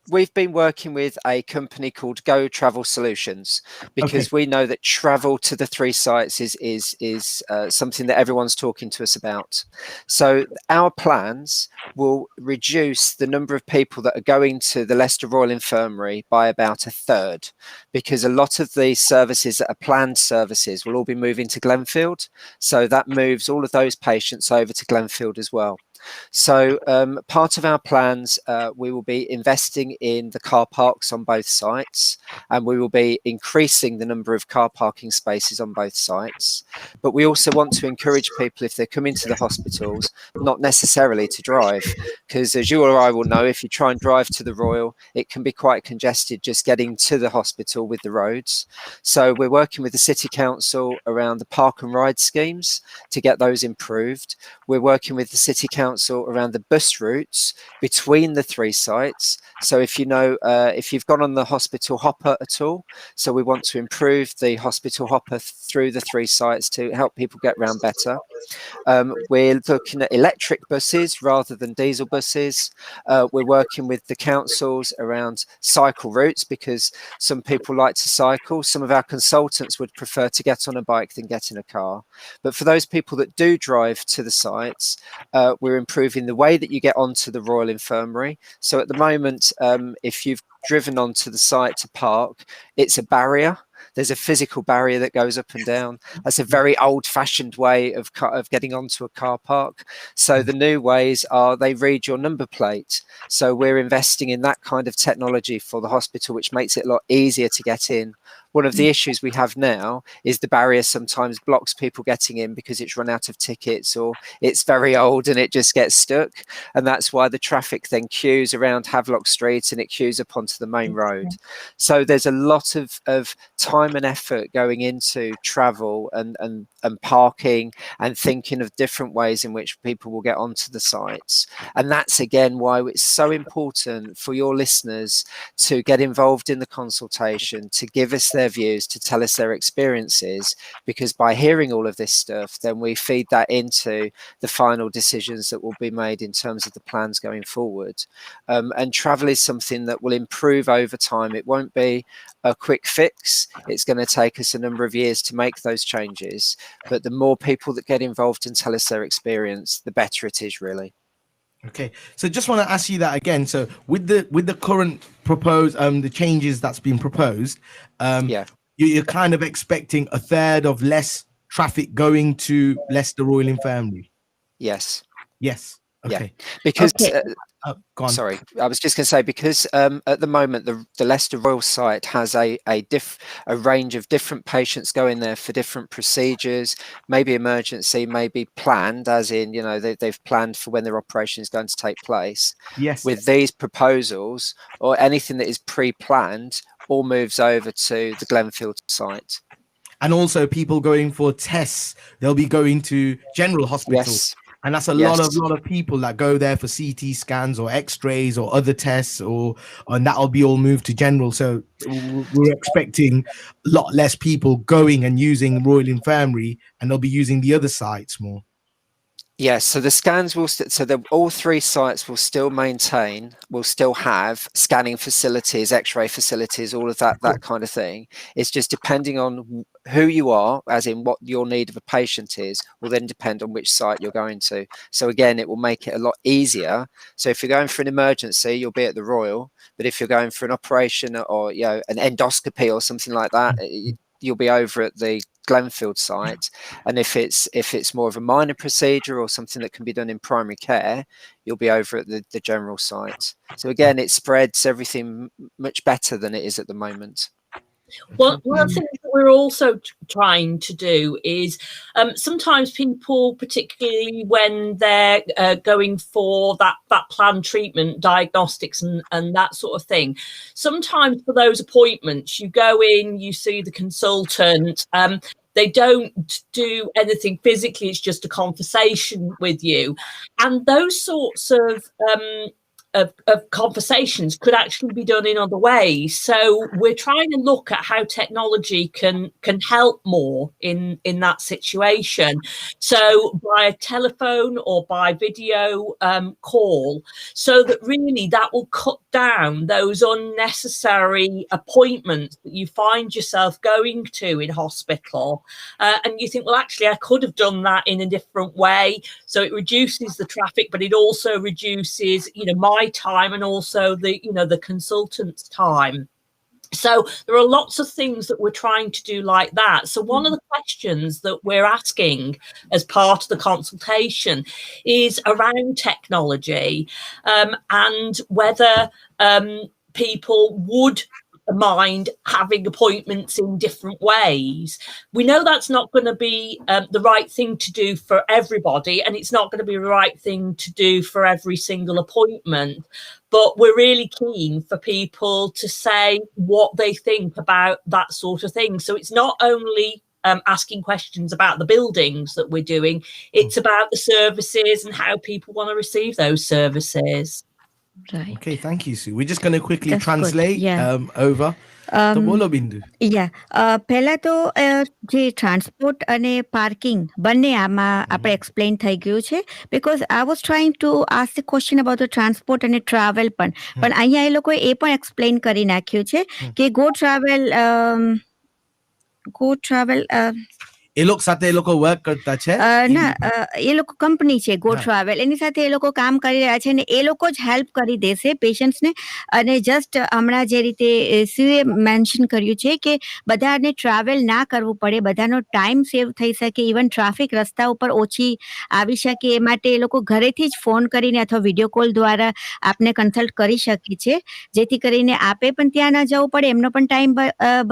we've been working with a company called Go Travel Solutions because we know that travel to the 3 sites is something that everyone's talking to us about. So our plans will reduce the number of people that are going to the Leicester Royal Infirmary by about 1/3, because a lot of the services that are planned services will all be moving to Glenfield. So that moves all of those patients over to Glenfield as well. So part of our plans, we will be investing in the car parks on both sites, and we will be increasing the number of car parking spaces on both sites. But we also want to encourage people, if they're coming to the hospitals, not necessarily to drive, because as you or I will know, if you try and drive to the Royal, it can be quite congested just getting to the hospital with the roads. So we're working with the City Council around the park and ride schemes to get those improved. We're working with the City Council around the bus routes between the 3 sites. So if if you've gone on the hospital hopper at all, so we want to improve the hospital hopper through the 3 sites to help people get around better. We're looking at electric buses rather than diesel buses. We're working with the councils around cycle routes because some people like to cycle. Some of our consultants would prefer to get on a bike than get in a car. But for those people that do drive to the sites, we're improving the way that you get onto the Royal Infirmary. So at the moment, if you've driven onto the site to park, it's a barrier. There's a physical barrier that goes up and down. That's a very old-fashioned way of getting onto a car park. So the new ways are they read your number plate. So we're investing in that kind of technology for the hospital, which makes it a lot easier to get in. One of the issues we have now is the barrier sometimes blocks people getting in because it's run out of tickets or it's very old and it just gets stuck. And that's why the traffic then queues around Havelock Street and it queues up onto the main road. So there's a lot of time and effort going into travel and parking and thinking of different ways in which people will get onto the sites. And that's again why it's so important for your listeners to get involved in the consultation, to give us their views, to tell us their experiences, because by hearing all of this stuff, then we feed that into the final decisions that will be made in terms of the plans going forward. And travel is something that will improve over time. It won't be a quick fix. It's going to take us a number of years to make those changes. But the more people that get involved and tell us their experience, the better it is, really. Okay, so just want to ask you that again. So with the current proposed the changes that's been proposed, you're kind of expecting 1/3 of less traffic going to Leicester Royal Infirmary. Yes. Yes. Okay. Yeah. Because go on. Sorry, I was just going to say, because at the moment the Leicester Royal site has a range of different patients going there for different procedures, maybe emergency, maybe planned, as in they've planned for when their operation is going to take place. Yes. With these proposals or anything that is pre-planned, all moves over to the Glenfield site. And also people going for tests, they'll be going to general hospital. Yes. And that's a lot of people that go there for CT scans or X-rays or other tests, and that'll be all moved to general. So we're expecting a lot less people going and using Royal Infirmary, and they'll be using the other sites more. Yes, so the scans will all 3 sites will still have scanning facilities, X-ray facilities, all of that kind of thing. It's just depending on who you are, as in what your need of a patient is, will then depend on which site you're going to. So again, it will make it a lot easier. So if you're going for an emergency, you'll be at the Royal, but if you're going for an operation or an endoscopy or something like that, you'll be over at the Glenfield site. And if it's more of a minor procedure or something that can be done in primary care, you'll be over at the general site. So again, it spreads everything much better than it is at the moment. One of the things that we're also trying to do is sometimes people, particularly when they're going for that planned treatment, diagnostics and that sort of thing, sometimes for those appointments, you go in, you see the consultant, they don't do anything physically, it's just a conversation with you. And those sorts of conversations could actually be done in other ways. So we're trying to look at how technology can help more in that situation. So by telephone or by video call, so that really that will cut down those unnecessary appointments that you find yourself going to in hospital. And you think, well, actually, I could have done that in a different way. So it reduces the traffic, but it also reduces, my time and also the consultant's time. So there are lots of things that we're trying to do like that. So one of the questions that we're asking as part of the consultation is around technology, and whether people would mind having appointments in different ways. We know that's not going to be the right thing to do for everybody, and it's not going to be the right thing to do for every single appointment. But we're really keen for people to say what they think about that sort of thing. So it's not only asking questions about the buildings that we're doing, it's about the services and how people want to receive those services. Right. Okay, thank you, Sue. We're just going to quickly That's translate good. Yeah. over. તો બોલો બિંદુ. પહેલા તો જે transport અને parking બંને આમાં આપણે એક્સપ્લેન થઈ ગયું છે, because I was trying to ask the question about the transport અને ટ્રાવેલ પણ અહીંયા એ લોકોએ એ પણ એક્સપ્લેન કરી નાખ્યું છે કે ગો ટ્રાવેલ એ લોકો સાથે એ લોકો વર્ક કરતા છે ના, એ લોકો કંપની છે ગો ટ્રાવેલ, એની સાથે એ લોકો કામ કરી રહ્યા છે અને એ લોકો જ હેલ્પ કરી દેશે પેશન્ટ્સને. અને જસ્ટ હમણાં જે રીતે સીએ મેન્શન કર્યું છે કે બધાને ટ્રાવેલ ના કરવું પડે, બધાનો ટાઈમ સેવ થઈ શકે, ઇવન ટ્રાફિક રસ્તા ઉપર ઓછી આવી શકે, એ માટે એ લોકો ઘરેથી જ ફોન કરીને અથવા વિડીયો કોલ દ્વારા આપને કન્સલ્ટ કરી શકે છે, જેથી કરીને આપે પણ ત્યાં ન જવું પડે, એમનો પણ ટાઈમ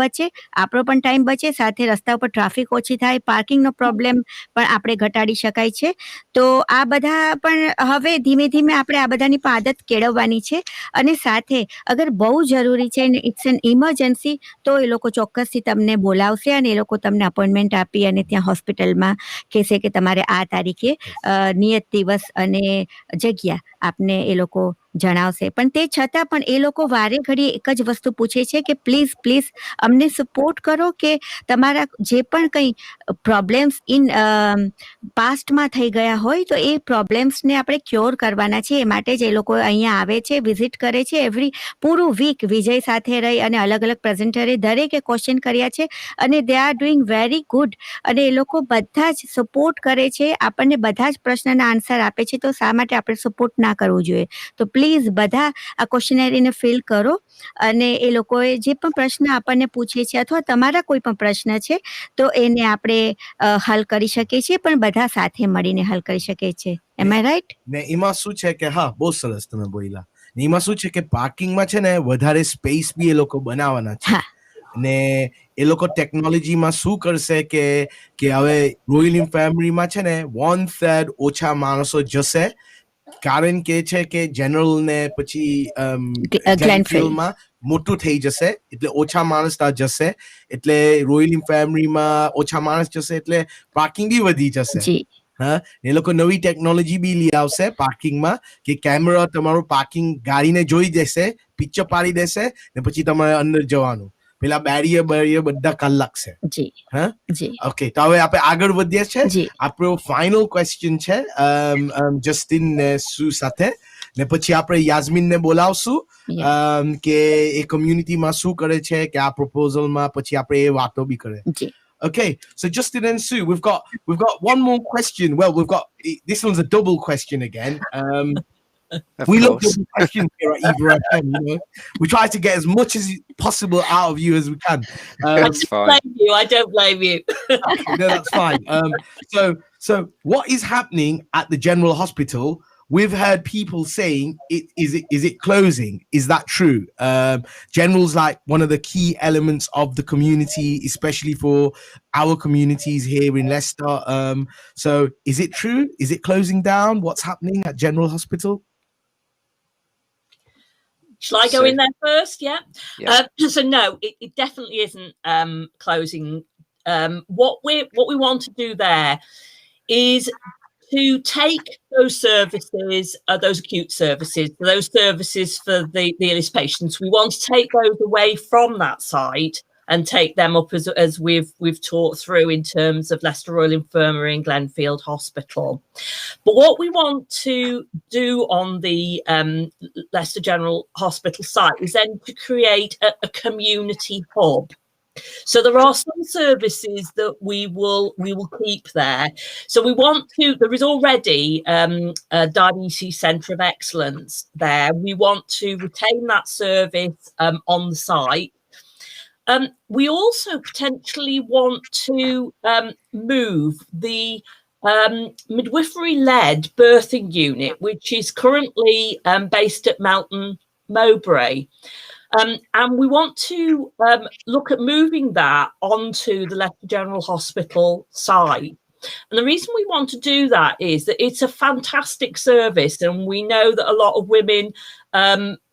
બચે, આપણો પણ ટાઈમ બચે, સાથે રસ્તા ઉપર ટ્રાફિક ઓછી થાય, પાર્કિંગનો પ્રોબ્લેમ પણ આપણે ઘટાડી શકાય છે. તો આ બધા પણ હવે ધીમે ધીમે આપણે આ બધાની પણ આદત કેળવવાની છે. અને સાથે અગર બહુ જરૂરી છે અને ઇટ્સ એન ઇમરજન્સી, તો એ લોકો ચોક્કસથી તમને બોલાવશે અને એ લોકો તમને અપોઇન્ટમેન્ટ આપી અને ત્યાં હોસ્પિટલમાં કહેશે કે તમારે આ તારીખે નિયત દિવસ અને જગ્યા આપને એ લોકો જણાવશે. પણ તે છતાં પણ એ લોકો વારે ઘડી એક જ વસ્તુ પૂછે છે કે પ્લીઝ અમને સપોર્ટ કરો, કે તમારા જે પણ કંઈ પ્રોબ્લેમ્સ પાસ્ટમાં થઈ ગયા હોય તો એ પ્રોબ્લેમ્સને આપણે ક્યોર કરવાના છે. એ માટે જ એ લોકો અહીંયા આવે છે, વિઝિટ કરે છે. પૂરું વીક વિજય સાથે રહી અને અલગ અલગ પ્રેઝન્ટરે દરેકે ક્વેશ્ચન કર્યા છે અને they are doing very good. અને એ લોકો બધા જ સપોર્ટ કરે છે, આપણને બધા જ પ્રશ્નના આન્સર આપે છે. તો શા માટે આપણે સપોર્ટ ના કરવું જોઈએ? તો પ્લીઝ બધા આ ક્વેશ્ચનરીને ફિલ કરો અને એ લોકોએ જે પણ પ્રશ્ન આપણને પૂછે છે અથવા તમારા કોઈ પણ પ્રશ્ન છે તો એને આપણે હલ કરી શકીએ છીએ, પણ બધા સાથે મળીને હલ કરી શકીએ છીએ. એમ આઈ રાઈટ? ને એમાં શું છે કે હા, બહુ સરસ તમે બોલ્યા. ને એમાં શું છે કે પાર્કિંગમાં છે ને વધારે સ્પેસ બી એ લોકો બનાવવાના છે. ને એ લોકો ટેકનોલોજીમાં શું કરશે કે હવે રોયલ ઇન્ફર્મરીમાં છે ને 1/3 ઓછા માણસો જશે, કારણ કે છે કે જનરલ ને પછી ગ્લેનફિલ્ડમાં મોટું થઈ જશે, એટલે ઓછા માણસ ત્યાં જશે, એટલે રોયલ ઇન્ફર્મરીમાં ઓછા માણસ જશે એટલે પાર્કિંગ બી વધી જશે. હા, એ લોકો નવી ટેકનોલોજી બી લઈ આવશે પાર્કિંગમાં કે કેમેરા તમારું પાર્કિંગ ગાડીને જોઈ દેશે, પિક્ચર પાડી દેશે ને પછી તમારે અંદર જવાનું. પેલા બેરિયર બધા કાઢી લાગશે. હા, ઓકે. તો હવે આપણે આગળ વધીએ છીએ. આપણો ફાઇનલ ક્વેશ્ચન છે જસ્ટિન ને સુ સાથે, ને પછી આપણે યાસ્મીનને બોલાવશું કે એ કમ્યુનિટીમાં શું કરે છે, કે આ પ્રપોઝલમાં પછી આપણે એ વાતો બી કરે. Okay, so Justin and Sue, we've got one more question. Well, this one's a double question again. We love double questions here at EAVA FM, you know. We try to get as much as possible out of you as we can. That's fine. I don't blame you. No, that's fine. So what is happening at the General Hospital we've heard people saying, is it closing? Is that true? General's like one of the key elements of the community, especially for our communities here in Leicester. So is it true? Is it closing down? What's happening at General Hospital? Shall I go in there first? Yeah. Yeah. So no, it definitely isn't closing. What we want to do there is to take those services, those acute services, those services for the illest patients. We want to take those away from that site and take them up as we've talked through in terms of Leicester Royal Infirmary and Glenfield Hospital. But what we want to do on the Leicester General Hospital site is then to create a community hub. So there are some services that we will keep there. So we want to, there is already a diabetes centre of excellence there. We want to retain that service on the site. We also potentially want to move the midwifery-led birthing unit, which is currently based at Melton Mowbray. And we want to look at moving that onto the Leicester General Hospital site. And the reason we want to do that is that it's a fantastic service, and we know that a lot of women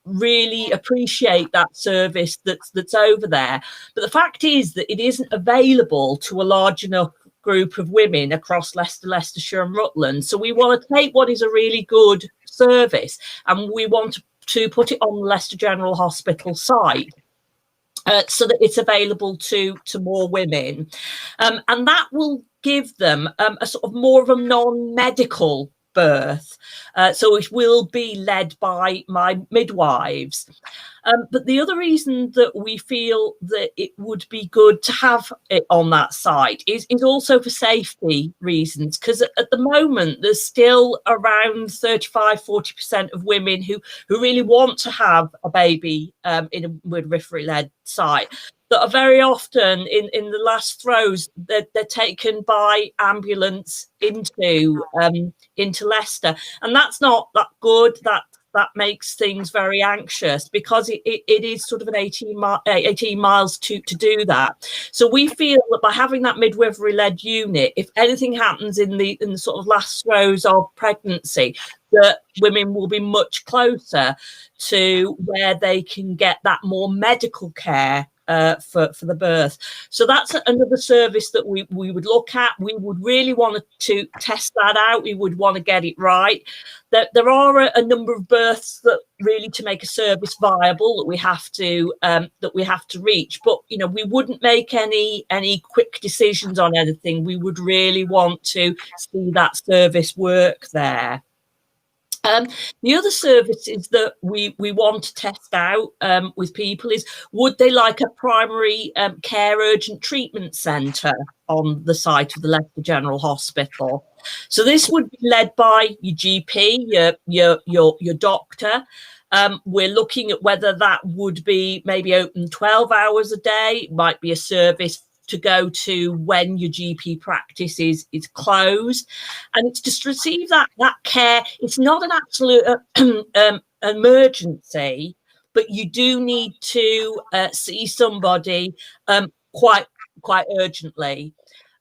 really appreciate that service that's over there. But the fact is that it isn't available to a large enough group of women across Leicester, Leicestershire and Rutland. So we want to take what is a really good service and we want to put it on the Leicester General Hospital site. So that it's available to more women, and that will give them a sort of more of a non-medical birth. So it will be led by my midwives. But the other reason that we feel that it would be good to have it on that site is also for safety reasons, because at the moment there's still around 35-40% of women who really want to have a baby in a midwifery-led site, that are very often in the last throes, they're taken by ambulance into Leicester, and that's not that good. That makes things very anxious, because it is sort of an 18 miles to do that. So we feel that by having that midwifery-led unit, if anything happens in the sort of last throes of pregnancy, that women will be much closer to where they can get that more medical care for the birth. So that's another service that we would look at. We would really want to test that out. We would want to get it right. There are a number of births that really, to make a service viable, that we have to reach. But you know, we wouldn't make any quick decisions on anything. We would really want to see that service work there. The other services that we want to test out with people is, would they like a primary care urgent treatment centre on the site of the Leicester General Hospital? So this would be led by your GP, your doctor. We're looking at whether that would be maybe open 12 hours a day. It might be a service to go to when your GP practice is closed, and it's just receive that care. It's not an absolute emergency, but you do need to see somebody quite urgently.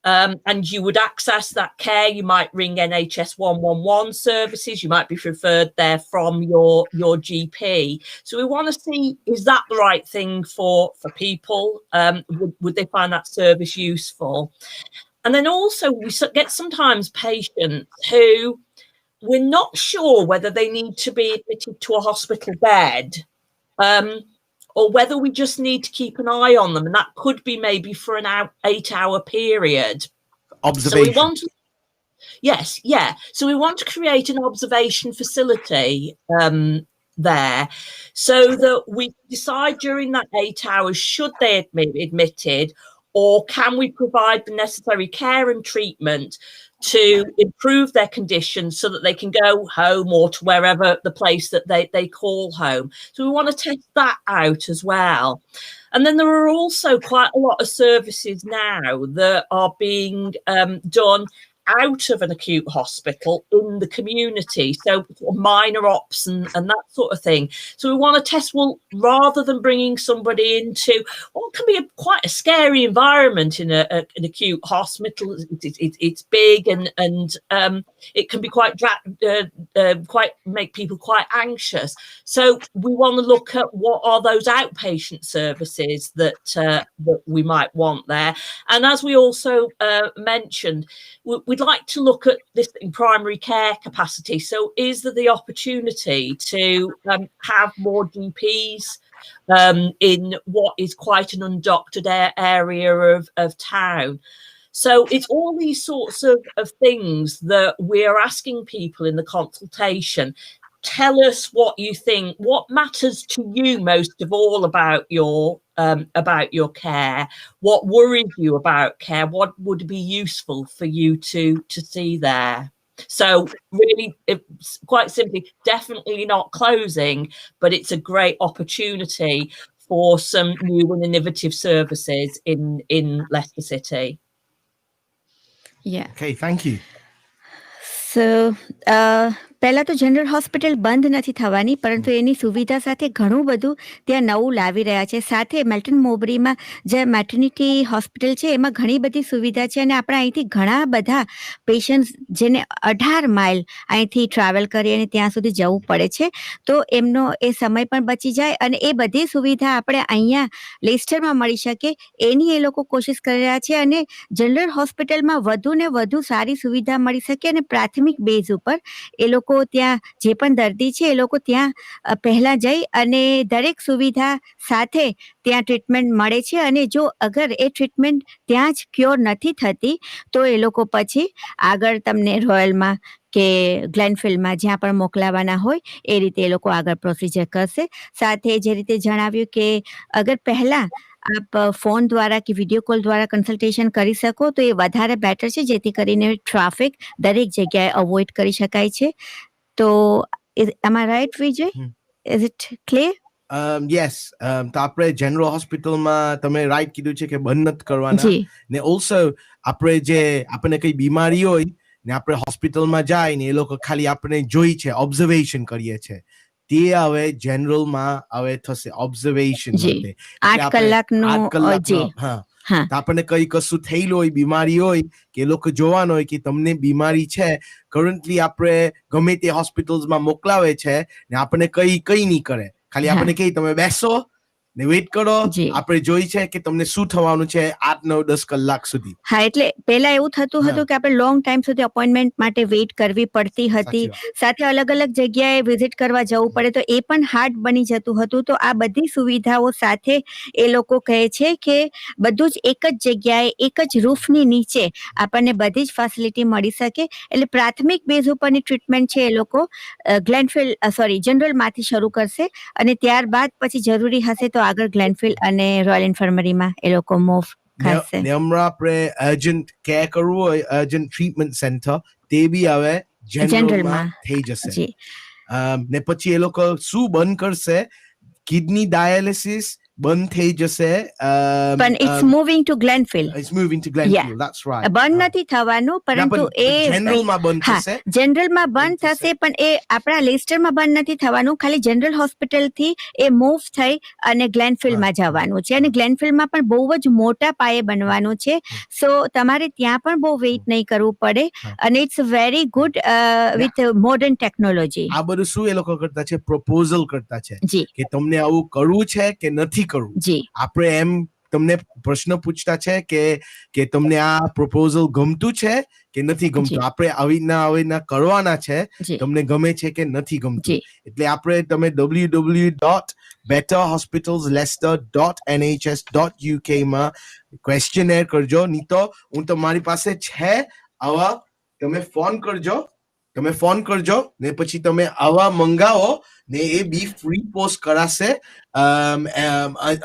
And you would access that care. You might ring NHS 111 services. You might be referred there from your GP. So we want to see, is that the right thing for people? Would they find that service useful? And then also we get sometimes patients who we're not sure whether they need to be admitted to a hospital bed, or whether we just need to keep an eye on them, and that could be maybe for an 8-hour period. Observation. So we want to, yes, yeah. So we want to create an observation facility there, so that we decide during that 8 hours, should they be admitted, or can we provide the necessary care and treatment to improve their condition so that they can go home or to wherever the place that they call home. So we want to test that out as well. And then there are also quite a lot of services now that are being done out of an acute hospital in the community. So minor ops and that sort of thing. So we want to test, well, rather than bringing somebody into what can be quite a scary environment in an acute hospital. It's big and it can be quite make people quite anxious. So we want to look at what are those outpatient services that we might want there. And as we also mentioned, we'd like to look at this in primary care capacity. So is there the opportunity to have more GPs in what is quite an undoctored area of town? So it's all these sorts of things that we're asking people in the consultation. Tell us what you think, what matters to you most of all about your care, what worries you about care, what would be useful for you to see there. So really, it's quite simply, definitely not closing, but it's a great opportunity for some new and innovative services in Leicester City. Yeah. Okay, thank you. So, પહેલા તો general hospital બંધ નથી થવાની, પરંતુ એની સુવિધા સાથે ઘણું બધું ત્યાં નવું લાવી રહ્યા છે. સાથે મેલ્ટન મોબરીમાં જે મેટર્નિટી હોસ્પિટલ છે એમાં ઘણી બધી સુવિધા છે અને આપણે અહીંથી ઘણા બધા પેશન્ટ્સ જેને 18 માઇલ અહીંથી ટ્રાવેલ કરી અને ત્યાં સુધી જવું પડે છે, તો એમનો એ સમય પણ બચી જાય અને એ બધી સુવિધા આપણે અહીંયા લેસ્ટરમાં મળી શકે એની એ લોકો કોશિશ કરી રહ્યા છે. અને જનરલ હોસ્પિટલમાં વધુ ને વધુ સારી સુવિધા મળી શકે અને પ્રાથમિક બેઝ ઉપર એ લોકો ત્યાં જે પણ દર્દી છે એ લોકો ત્યાં પહેલા જઈ અને દરેક સુવિધા સાથે ત્યાં ટ્રીટમેન્ટ મળે છે. અને જો અગર એ ટ્રીટમેન્ટ ત્યાં જ ક્યોર નથી થતી તો એ લોકો પછી આગળ તમને રોયલમાં કે ગ્લેનફિલ્ડમાં જ્યાં પણ મોકલાવાના હોય એ રીતે એ લોકો આગળ પ્રોસિજર કરશે. સાથે જે રીતે જણાવ્યું કે અગર પહેલા આપ ફોન દ્વારા કે વિડીયો કોલ દ્વારા કન્સલ્ટેશન કરી શકો તો એ વધારે બેટર છે, જેથી કરીને ટ્રાફિક દરેક જગ્યાએ અવોઇડ કરી શકાય છે. તો am I right, Vijay? Is it clear? Yes, તો આપણે જનરલ હોસ્પિટલમાં તમે રાઈટ કીધું છે કે બંધ નથી કરવાના. ને ઓલ્સો આપણે જે આપણને કઈ બીમારી હોય ને આપણે હોસ્પિટલમાં જાય ને એ લોકો ખાલી આપણે જોઈ છે, ઓબ્ઝર્વેશન કરીએ છે, તે હવે જનરલમાં હવે થશે ઓબ્ઝર્વેશન માટે. 8 કલાકનો હા, તો આપણને કઈ કશું થયેલું હોય, બીમારી હોય કે લોકો જોવાનું હોય કે તમને બીમારી છે, કરન્ટલી આપણે ગમે તે હોસ્પિટલ્સમાં મોકલાવે છે ને આપણને કઈ નહીં કરે, ખાલી આપણને કહે તમે બેસો ને વેઇટ કરો, આપણે જોઈ છે કે તમને શું થવાનું છે 8, 9, 10 કલાક સુધી. હા, એટલે પહેલા એવું થતું હતું કે આપણે લોંગ ટાઈમ સુધી અપોઇન્ટમેન્ટ માટે વેઇટ કરવી પડતી હતી, સાથે અલગ અલગ જગ્યાએ વિઝિટ કરવા જવું પડે તો એ પણ હાર્ડ બની જતું હતું. તો આ બધી સુવિધાઓ સાથે એ લોકો કહે છે કે બધું જ એક જ જગ્યાએ એક જ રૂફની નીચે આપણને બધી જ ફેસિલિટી મળી શકે. એટલે પ્રાથમિક બેઝ ઉપરની ટ્રીટમેન્ટ છે એ લોકો જનરલમાંથી શરૂ કરશે અને ત્યારબાદ પછી જરૂરી હશે તો આગળ ગ્લેનફિલ્ડ અને રોયલ ઇન્ફર્મરીમાં એ લોકો મૂવ કરશે. ને હમણાં આપણે અર્જન્ટ કેર કરવું હોય, અર્જન્ટ ટ્રીટમેન્ટ સેન્ટર, તે બી હવે જનરલમાં થઈ જશે. ને પછી એ લોકો શું બંધ કરશે, કિડની ડાયાલિસિસ બંધ થઈ જશે. પણ it's moving to Glenfield. It's moving to Glenfield, that's right. બંધ નથી થવાનું, પરંતુ એ જનરલમાં બંધ થશે. જનરલમાં બંધ થશે, પણ એ આપણા લેસ્ટરમાં બંધ નથી થવાનું. ખાલી જનરલ હોસ્પિટલથી એ મૂવ થઈ અને ગ્લેનફિલ્ડમાં જવાનું છે. અને ગ્લેનફિલ્ડમાં પણ બહુ જ મોટા પાયે બનવાનું છે. સો તમારે ત્યાં પણ બહુ વેઇટ નહીં કરવું પડે અને it's very good with modern technology. આ બધું શું એ લોકો કરતા છે, પ્રપોઝલ કરતા છે કે તમને આવું કરવું છે કે નથી કરવું. આપણે એમ તમને પ્રશ્ન પૂછતા છે કે તમને આ પ્રપોઝલ ગમતું છે કે નથી ગમતું. આપણે આવીના કરવાના છે, તમને ગમે છે કે નથી ગમતું. એટલે આપણે તમે www.betterhospitalsleicester.nhs.uk માં ક્વેશ્ચનેર કરજો. નહીં તો હું તમારી પાસે છે આવા, તમે ફોન કરજો ને પછી તમે આવા મંગાવો ને એ બી ફ્રી પોસ્ટ કરાશે.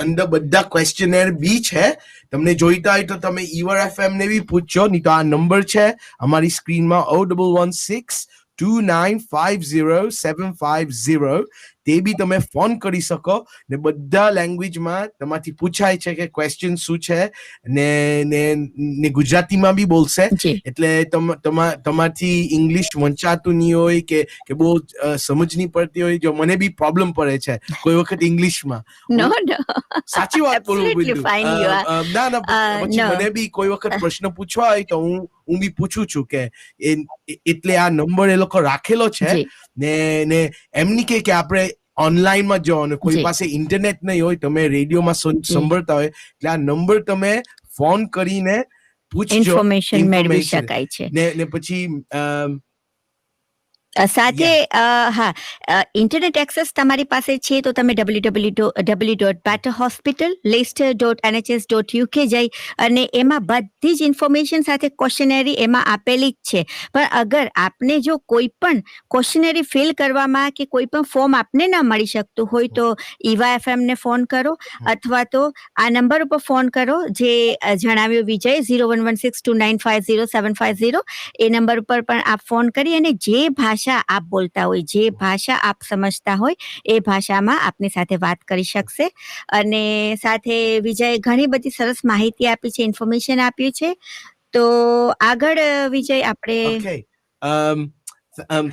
અંદર બધા ક્વેશ્ચનેર બી છે. તમને જોઈતા હોય તો તમે EAVA FM ને બી પૂછજો. નહીં તો આ નંબર છે અમારી સ્ક્રીનમાં 0116 2950 750. તે બી તમે ફોન કરી શકો ને બધા લેંગ્વેજમાં તમારથી પૂછાય છે કે ક્વેશ્ચન શું છે ને ને ને ગુજરાતીમાં બી બોલશે એટલે તમારથી ઇંગ્લિશ વંચાતું નહીં હોય કે બહુ સમજ નહીં પડતી હોય જો મને બી પ્રોબ્લેમ પડે છે કોઈ વખત ઇંગ્લિશમાં સાચી વાત બોલું બિંદુ ના પછી મને બી કોઈ વખત પ્રશ્ન પૂછવા હોય તો હું બી પૂછું છું કે એટલે આ નંબર એ લોકો રાખેલો છે ને એમ નહીં કે આપણે ઓનલાઈનમાં જવાનું કોઈ પાસે ઇન્ટરનેટ નહીં હોય તમે રેડિયોમાં સાંભળતા હોય એટલે આ નંબર તમે ફોન કરીને પૂછજો ઇન્ફોર્મેશન મેળવી શકાય છે ને પછી સાથે ઇન્ટરનેટ એક્સેસ તમારી પાસે છે તો તમે www.betterhospital.leicester.nhs.uk જઈ અને એમાં બધી જ ઇન્ફોર્મેશન સાથે ક્વેશ્ચનરી એમાં આપેલી જ છે પણ અગર આપને જો કોઈ પણ ક્વેશ્ચનરી ફિલ કરવામાં કે કોઈ પણ ફોર્મ આપને ના મળી શકતું હોય તો EAVA FM ને ફોન કરો અથવા તો આ નંબર ઉપર ફોન કરો જે જણાવ્યું વિજય 01162950 એ નંબર ઉપર પણ આપ ફોન કરી અને જે ભાષા આપ બોલતા હોય જે ભાષા આપ સમજતા હોય એ ભાષામાં આપની સાથે વાત કરી શકશે અને સાથે વિજય ઘણી બધી સરસ માહિતી આપી છે ઇન્ફોર્મેશન આપ્યું છે તો આગળ વિજય આપણે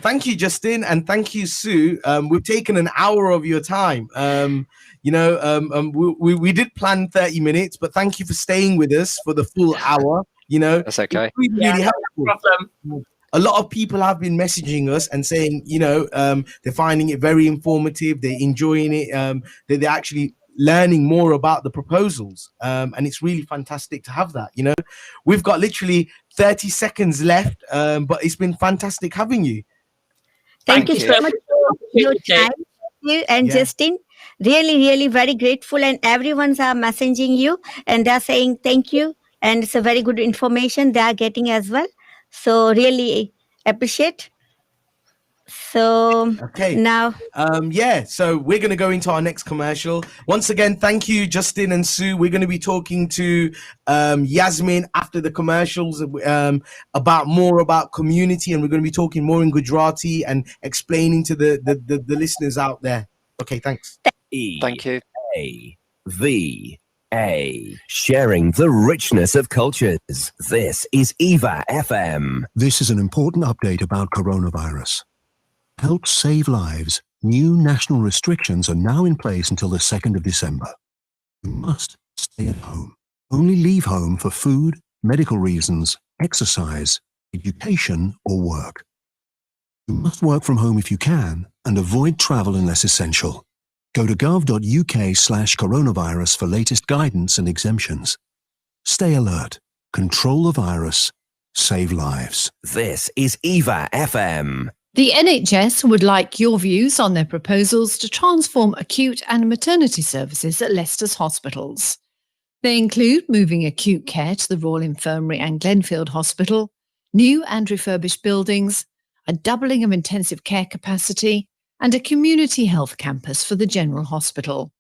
thank you, Justin, and thank you, Sue. We've taken an hour of your time. We did plan 30 minutes, but thank you for staying with us for the full hour. That's okay. It's really helpful. No problem. A lot of people have been messaging us and saying, they're finding it very informative, they're enjoying it, they're actually learning more about the proposals. And it's really fantastic to have that, We've got literally 30 seconds left, but it's been fantastic having you. Thank you so much for your time. And Justin, really, really very grateful. And everyone's are messaging you and they're saying thank you. And it's a very good information they are getting as well. So really appreciate. So now so we're going to go into our next commercial. Once again, thank you, Justin and Sue. We're going to be talking to Yasmin after the commercials about more about community, and we're going to be talking more in Gujarati and explaining to the listeners out there. Okay, thanks. Thank you. EAVA, sharing the richness of cultures. This is EAVA FM. This is an important update about coronavirus. To help save lives, new national restrictions are now in place until the 2nd of December. You must stay at home. Only leave home for food, medical reasons, exercise, education, or work. You must work from home if you can and avoid travel unless essential. Go to gov.uk/coronavirus for latest guidance and exemptions. Stay alert, control the virus, save lives. This is EAVA FM. The NHS would like your views on their proposals to transform acute and maternity services at Leicester's hospitals. They include moving acute care to the Royal Infirmary and Glenfield Hospital, new and refurbished buildings, a doubling of intensive care capacity, and a community health campus for the General Hospital.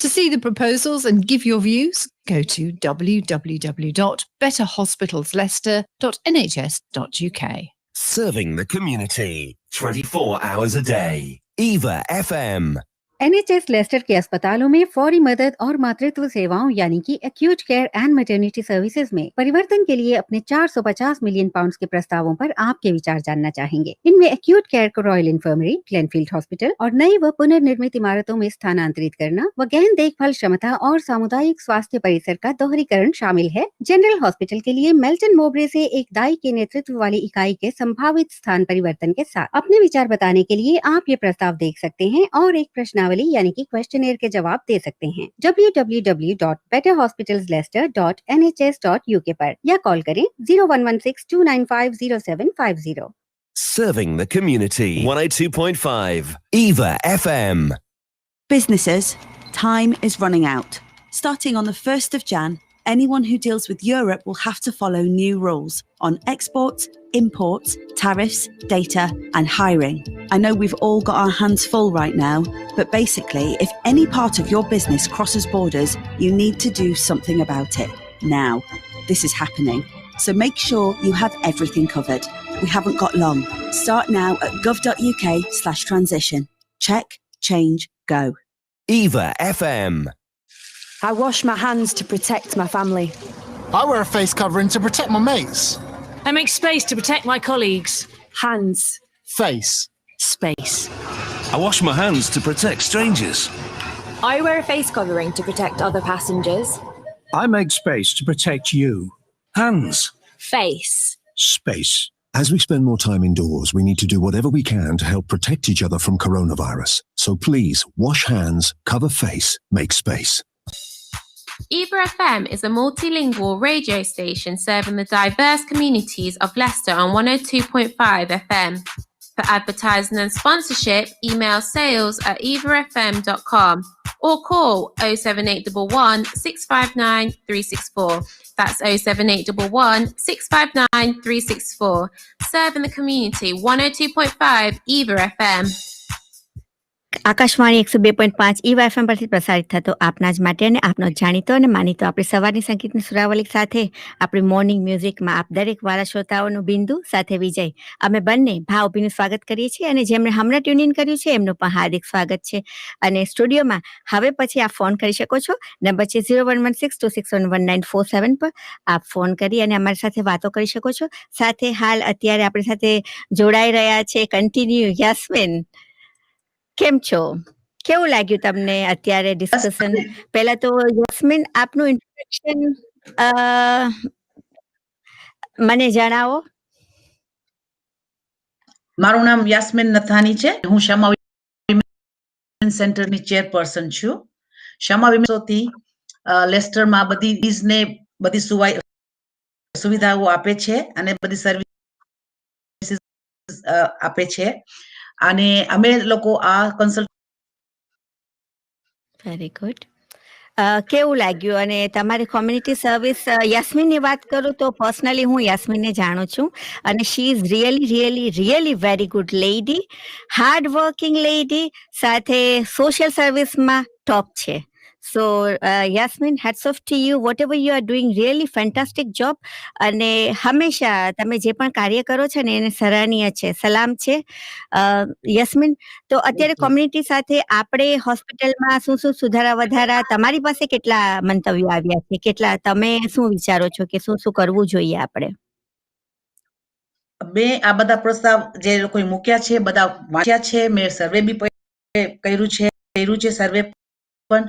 To see the proposals and give your views, go to www.betterhospitalsleicester.nhs.uk. Serving the community 24 hours a day. EAVA FM. NHS Leicester के अस्पतालों में फौरी मदद और मातृत्व सेवाओं यानी कि acute care and maternity services में परिवर्तन के लिए अपने 450 मिलियन पाउंड्स के प्रस्तावों पर आपके विचार जानना चाहेंगे। इनमें एक्यूट केयर को रॉयल इन्फर्मरी, ग्लेनफील्ड हॉस्पिटल और नई व पुनर्निर्मित इमारतों में स्थानांतरित करना व गहन देखभाल क्षमता और सामुदायिक स्वास्थ्य परिसर का दोहरीकरण शामिल है। जनरल हॉस्पिटल के लिए मेल्टन मोबरे से एक दाई के नेतृत्व वाली इकाई के संभावित स्थान परिवर्तन के साथ अपने विचार बताने के लिए आप ये प्रस्ताव देख सकते हैं और एक प्रश्नावली यानी कि क्वेश्चनर के जवाब दे सकते हैं www.betterhospitalsleicester.nhs.uk पर या कॉल करें 0116-295-0750. Serving the community 102.5 EAVA FM. Businesses, time is running out. Starting on the 1st of Jan, anyone who deals with Europe will have to follow new rules on exports, imports, tariffs, data, and hiring. I know we've all got our hands full right now, but basically, if any part of your business crosses borders, you need to do something about it now. This is happening. So make sure you have everything covered. We haven't got long. Start now at gov.uk/transition. Check, change, go. EAVA FM. I wash my hands to protect my family. I wear a face covering to protect my mates. I make space to protect my colleagues. Hands. Face. Space. I wash my hands to protect strangers. I wear a face covering to protect other passengers. I make space to protect you. Hands. Face. Space. As we spend more time indoors, we need to do whatever we can to help protect each other from coronavirus. So please, wash hands, cover face, make space. EAVA FM is a multilingual radio station serving the diverse communities of Leicester on 102.5 FM. For advertising and sponsorship, email sales@eavafm.com or call 07811 659 364. That's 07811 659 364. Serving the community, 102.5 EAVA FM. Akashvani 102.5 EAVA FM પરથી પ્રસારિત થતો આપના જ માટે અને આપનો જાણીતો અને માનીતો આપણી સવારની સંગીતની સુરાવલી સાથે આપણી મોર્નિંગ મ્યુઝિકમાં આપ દરેક વાળા શ્રોતાઓનું બિંદુ સાથે વિજય અમે બંને ભાવભીનું સ્વાગત કરીએ છીએ અને જેમણે હમણાં ટ્યુન ઇન કર્યું છે એમનું પણ હાર્દિક સ્વાગત છે અને સ્ટુડિયોમાં હવે પછી આપ ફોન કરી શકો છો. નંબર છે 0116261947 પર આપ ફોન કરી અને અમારી સાથે વાતો કરી શકો છો. સાથે હાલ અત્યારે આપણી સાથે જોડાઈ રહ્યા છે કન્ટિન્યુ યાસ્મીન. કેમ છો? કેવું લાગ્યું તમને અત્યારે ડિસ્કશન? પહેલા તો યાસ્મીન આપનું ઇન્ટ્રોડક્શન મને જણાવો. મારું નામ યાસ્મિન નથાની છે. હું શમા વિમેન સેન્ટરની ચેરપર્સન છું. શમા વિમેનથી લેસ્ટરમાં બધી ફીઝને બધી સુવિધાઓ આપે છે અને બધી સર્વિસીસ આપે છે અને અમે લોકો આ કન્સલ્ટ. Very good. કેવું લાગ્યું અને તમારી કોમ્યુનિટી સર્વિસ? યાસ્મીનની વાત કરું તો પર્સનલી હું યાસ્મીનને જાણું છું અને she is really very good lady, hard working lady, સાથે સોશિયલ સર્વિસમાં ટોપ છે. So Yasmin, hats off to you. Whatever you are doing really fantastic job અને હંમેશા તમે જે પણ કાર્ય કરો છો ને એને સરાહનીય છે. સલામ છે યાસ્મીન. તો અત્યારે કોમ્યુનિટી સાથે આપણે હોસ્પિટલમાં શું શું સુધારા વધારા, તમારી પાસે કેટલા મંતવ્યો આવ્યા છે, કેટલા તમે શું વિચારો છો કે શું શું કરવું જોઈએ આપણે? મેં આ બધા પ્રસ્તાવ જે લોકોએ મૂક્યા છે બધા વાંચ્યા છે. મેં સર્વે બી કર્યું છે સર્વે પણ,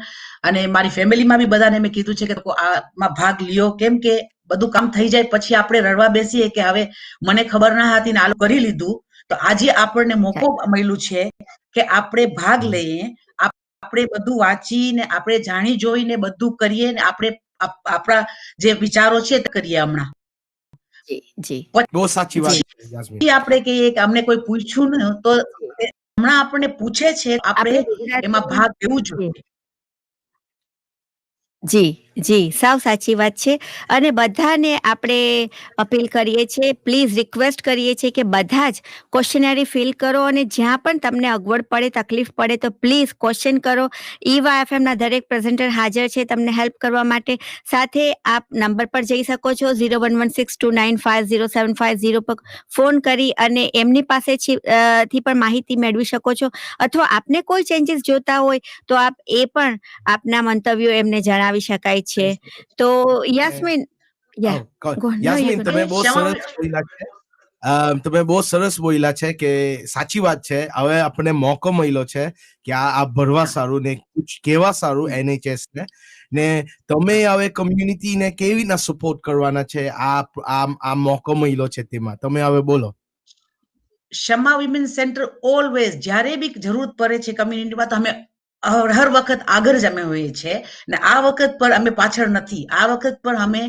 અને મારી ફેમિલીમાં બી બધાને મેં કીધું છે કે આમાં ભાગ લ્યો, કેમ કે બધું કામ થઈ જાય પછી આપણે રડવા બેસીએ કે હવે મને ખબર ના હતી ને આ કરી લીધું. તો આજે આપણને મોકો મળ્યું છે કે આપણે ભાગ લઈએ, આપણે બધું વાંચીને આપણે જાણી જોઈને બધું કરીએ ને આપણે આપણા જે વિચારો છે તે કરીએ. હમણાં બહુ સાચી વાત. આપણે કહીએ કે અમને કોઈ પૂછ્યું ને તો હમણાં આપણને પૂછે છે, આપણે એમાં ભાગ લેવું જોઈએ. જી જી, સાવ સાચી વાત છે. અને બધાને આપણે અપીલ કરીએ છીએ, પ્લીઝ રિક્વેસ્ટ કરીએ છીએ કે બધા જ ક્વેશ્ચનરી ફિલ કરો અને જ્યાં પણ તમને અગવડ પડે, તકલીફ પડે તો પ્લીઝ ક્વેશ્ચન કરો. EAVA FMના દરેક પ્રેઝન્ટર હાજર છે તમને હેલ્પ કરવા માટે. સાથે આપ નંબર પર જઈ શકો છો 0116295075 પર ફોન કરી અને એમની પાસેથી પણ માહિતી મેળવી શકો છો, અથવા આપને કોઈ ચેન્જીસ જોતા હોય તો આપ એ પણ આપના મંતવ્યો એમને જણાવી શકાય છે. તો યાસ્મીન, યાસ્મીન તમે બહુ સરસ બોલ્યા છે. તમે બહુ સરસ બોલ્યા છે કે સાચી વાત છે. હવે આપણને મોકો મળ્યો છે કે આ ભરવા સારું ને કેવા સારું NHS ને તમે હવે કમ્યુનિટીને કેવી રીતના સપોર્ટ કરવાના છે આ મોકો મળ્યો છે તેમાં તમે હવે બોલો. શમા વિમેન સેન્ટર ઓલવેઝ જ્યારે બી જરૂરત પડે છે કમ્યુનિટીમાં તો અમે હર વખત આગળ જ અમે હોઈએ છીએ ને આ વખત પર અમે પાછળ નથી. આ વખત પર અમે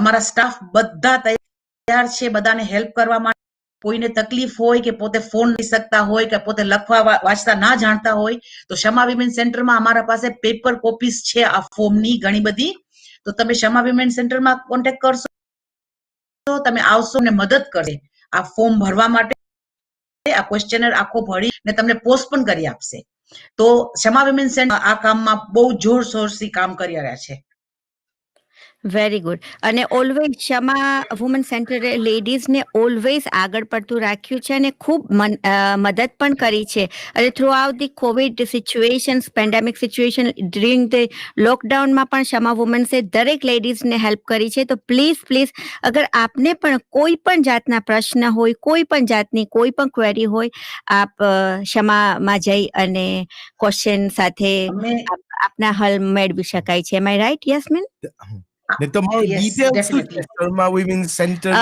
અમારા સ્ટાફ બધા તૈયાર છે બધાને હેલ્પ કરવા માટે. કોઈને તકલીફ હોય કે પોતે ફોન લઈ શકતા હોય કે પોતે લખવા વાંચતા ના જાણતા હોય તો શમા વિમેન સેન્ટરમાં અમારા પાસે પેપર કોપીસ છે આ ફોર્મની ઘણી બધી. તો તમે શમા વિમેન સેન્ટરમાં કોન્ટેક્ટ કરશો તો તમે આવશો ને મદદ કરશે આ ફોર્મ ભરવા માટે. આ ક્વેશ્ચનર આખો ભરીને તમને પોસ્ટ પણ કરી આપશે. તો શમા વિમેન સેન્ટર આ કામમાં બહુ જોરશોરથી કામ કરી રહ્યા છે. Very good. અને ઓલવેઝ ક્ષમા વુમન સેન્ટરે લેડીઝને ઓલવેઝ આગળ પડતું રાખ્યું છે અને ખૂબ મદદ પણ કરી છે. અને through out the Covid situations, pandemic situation, during the લોકડાઉનમાં પણ ક્ષમા વુમન્સે દરેક લેડીઝને હેલ્પ કરી છે. તો પ્લીઝ અગર આપને પણ કોઈ પણ જાતના પ્રશ્ન હોય, કોઈ પણ જાતની કોઈ પણ ક્વેરી હોય, આપ ક્ષમામાં જઈ અને ક્વેશ્ચન સાથે આપના હલ મેળવી શકાય છે. એમ આઈ રાઈટ યસ્મિન? ને તમારો ડિટેલ શું છે શર્મા વિમેન સેન્ટર નો?